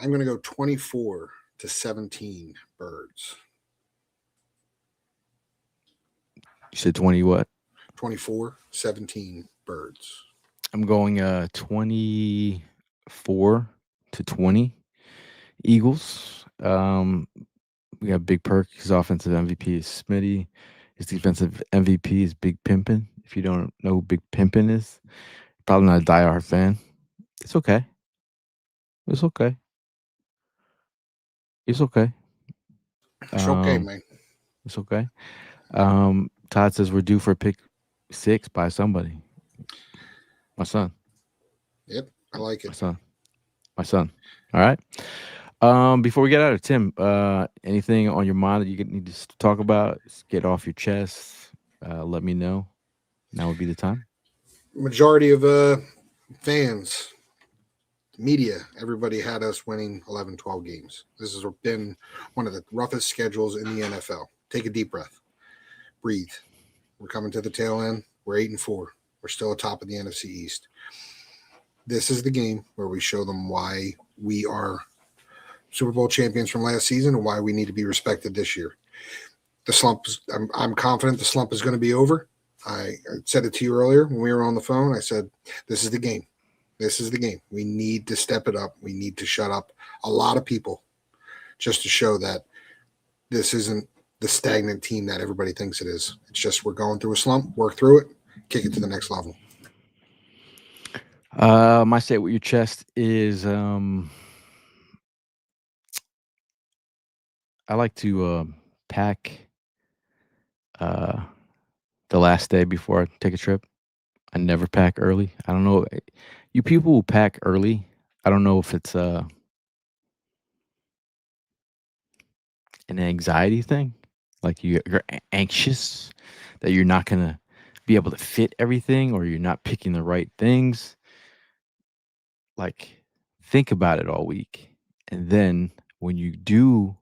24-17 Birds. You said 20 what? 24-17 Birds. I'm going 24-20 Eagles. We got Big Perk. His offensive MVP is Smitty. His defensive MVP is Big Pimpin'. If you don't know who Big Pimpin' is, probably not a diehard fan. It's okay. It's okay. It's okay. It's okay, man. It's okay. Todd says we're due for pick 6 by somebody. My son. Yep, I like it. My son. All right. Before we get out of Tim, anything on your mind that you need to talk about? Get off your chest. Let me know. Now would be the time. Majority of fans, media, everybody had us winning 11, 12 games. This has been one of the roughest schedules in the NFL. Take a deep breath. Breathe. We're coming to the tail end. We're 8-4. We're still atop of the NFC East. This is the game where we show them why we are Super Bowl champions from last season and why we need to be respected this year. The slump, I'm confident the slump is going to be over. I said it to you earlier when we were on the phone. I said, this is the game. This is the game. We need to step it up. We need to shut up a lot of people just to show that this isn't the stagnant team that everybody thinks it is. It's just we're going through a slump, work through it, kick it to the next level. My say with your chest is I like to pack uh, the last day before I take a trip. I never pack early. I don't know. You people who pack early, I don't know if it's an anxiety thing. Like you're anxious that you're not gonna be able to fit everything, or you're not picking the right things. Like, think about it all week, and then when you do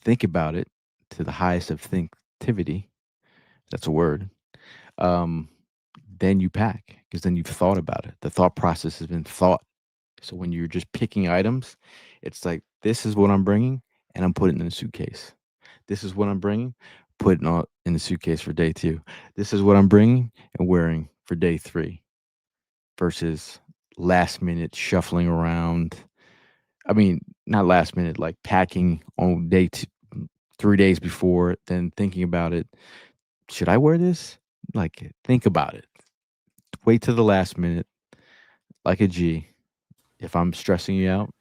think about it to the highest of thinktivity, that's a word. Um, then you pack because then you've thought about it. The thought process has been thought. So when you're just picking items, it's like, this is what I'm bringing, and I'm putting it in a suitcase. This is what I'm bringing, putting on in the suitcase for day 2. This is what I'm bringing and wearing for day 3 versus last minute shuffling around. I mean, not last minute, like packing on day 2, 3 days before, then thinking about it. Should I wear this? Like, think about it. Wait till the last minute, like a G. If I'm stressing you out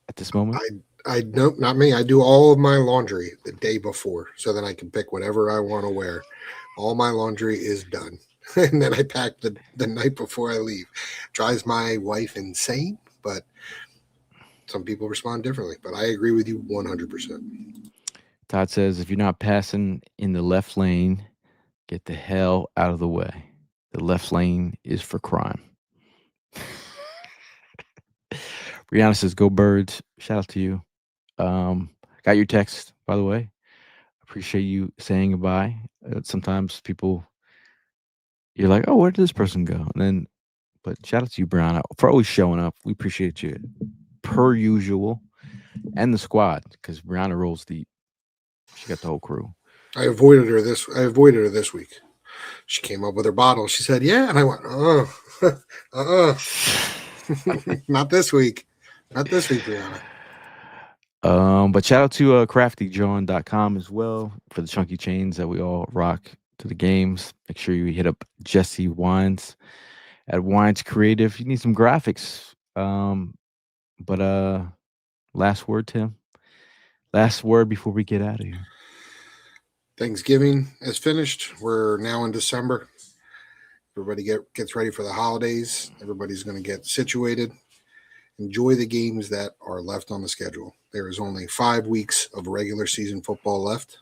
at this moment, I nope, not me. I do all of my laundry the day before, so then I can pick whatever I want to wear. All my laundry is done, and then I pack the night before I leave. Drives my wife insane, but some people respond differently. But I agree with you 100%. Todd says, if you're not passing in the left lane, get the hell out of the way. The left lane is for crime. Brianna says, go Birds. Shout out to you. Got your text, by the way. Appreciate you saying goodbye. Sometimes people, you're like, oh, where did this person go? And then, but shout out to you, Brianna, for always showing up. We appreciate you per usual, and the squad, because Brianna rolls deep. She got the whole crew. I avoided her this week. She came up with her bottle. She said, "Yeah," and I went, "Oh, not this week, not this week, Brianna." But shout out to craftyjawn.com as well for the chunky chains that we all rock to the games. Make sure you hit up Jesse Wines at Wines Creative. You need some graphics. But last word, Tim. Last word before we get out of here. Thanksgiving is finished. We're now in December. Everybody gets ready for the holidays. Everybody's going to get situated. Enjoy the games that are left on the schedule. There is only 5 weeks of regular season football left.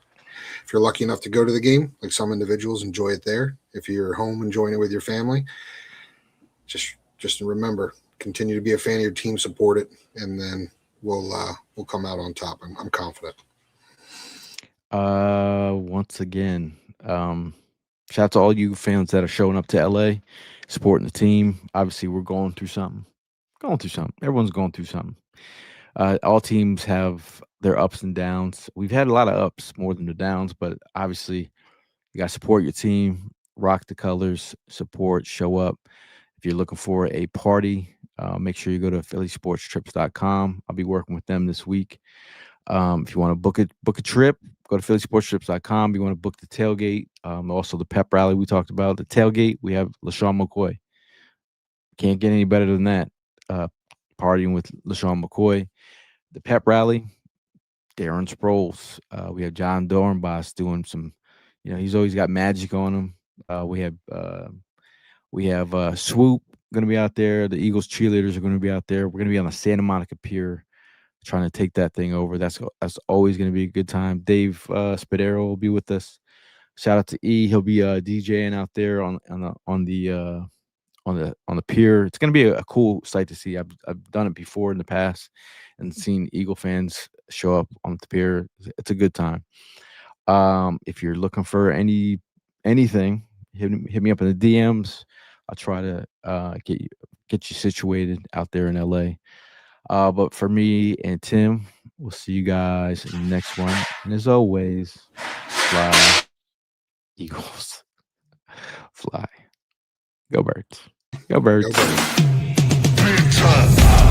If you're lucky enough to go to the game, like some individuals, enjoy it there. If you're home enjoying it with your family, just remember, continue to be a fan of your team, support it, and then we'll come out on top. I'm confident. Once again, shout out to all you fans that are showing up to LA, supporting the team. Obviously, we're going through something. Everyone's going through something. All teams have their ups and downs. We've had a lot of ups more than the downs, but obviously, you got to support your team, rock the colors, support, show up. If you're looking for a party, make sure you go to phillysportstrips.com. I'll be working with them this week. If you want to book a trip, go to phillysportstrips.com. You want to book the tailgate, also the pep rally we talked about. The tailgate, we have LaShawn McCoy. Can't get any better than that. Partying with LaShawn McCoy. The pep rally, Darren Sproles. We have John Dornbos doing some, he's always got magic on him. We have Swoop going to be out there. The Eagles cheerleaders are going to be out there. We're going to be on the Santa Monica Pier trying to take that thing over. That's always going to be a good time. Dave Spadero will be with us. Shout out to E. He'll be DJing out there on the pier. It's going to be a cool sight to see. I've done it before in the past and seen Eagle fans show up on the pier. It's a good time. If you're looking for anything, hit me up in the DMs. I'll try to get you situated out there in LA. But for me and Tim, we'll see you guys in the next one. And as always, fly, Eagles, fly. Go Birds. Go Birds. Go Birds. Big time.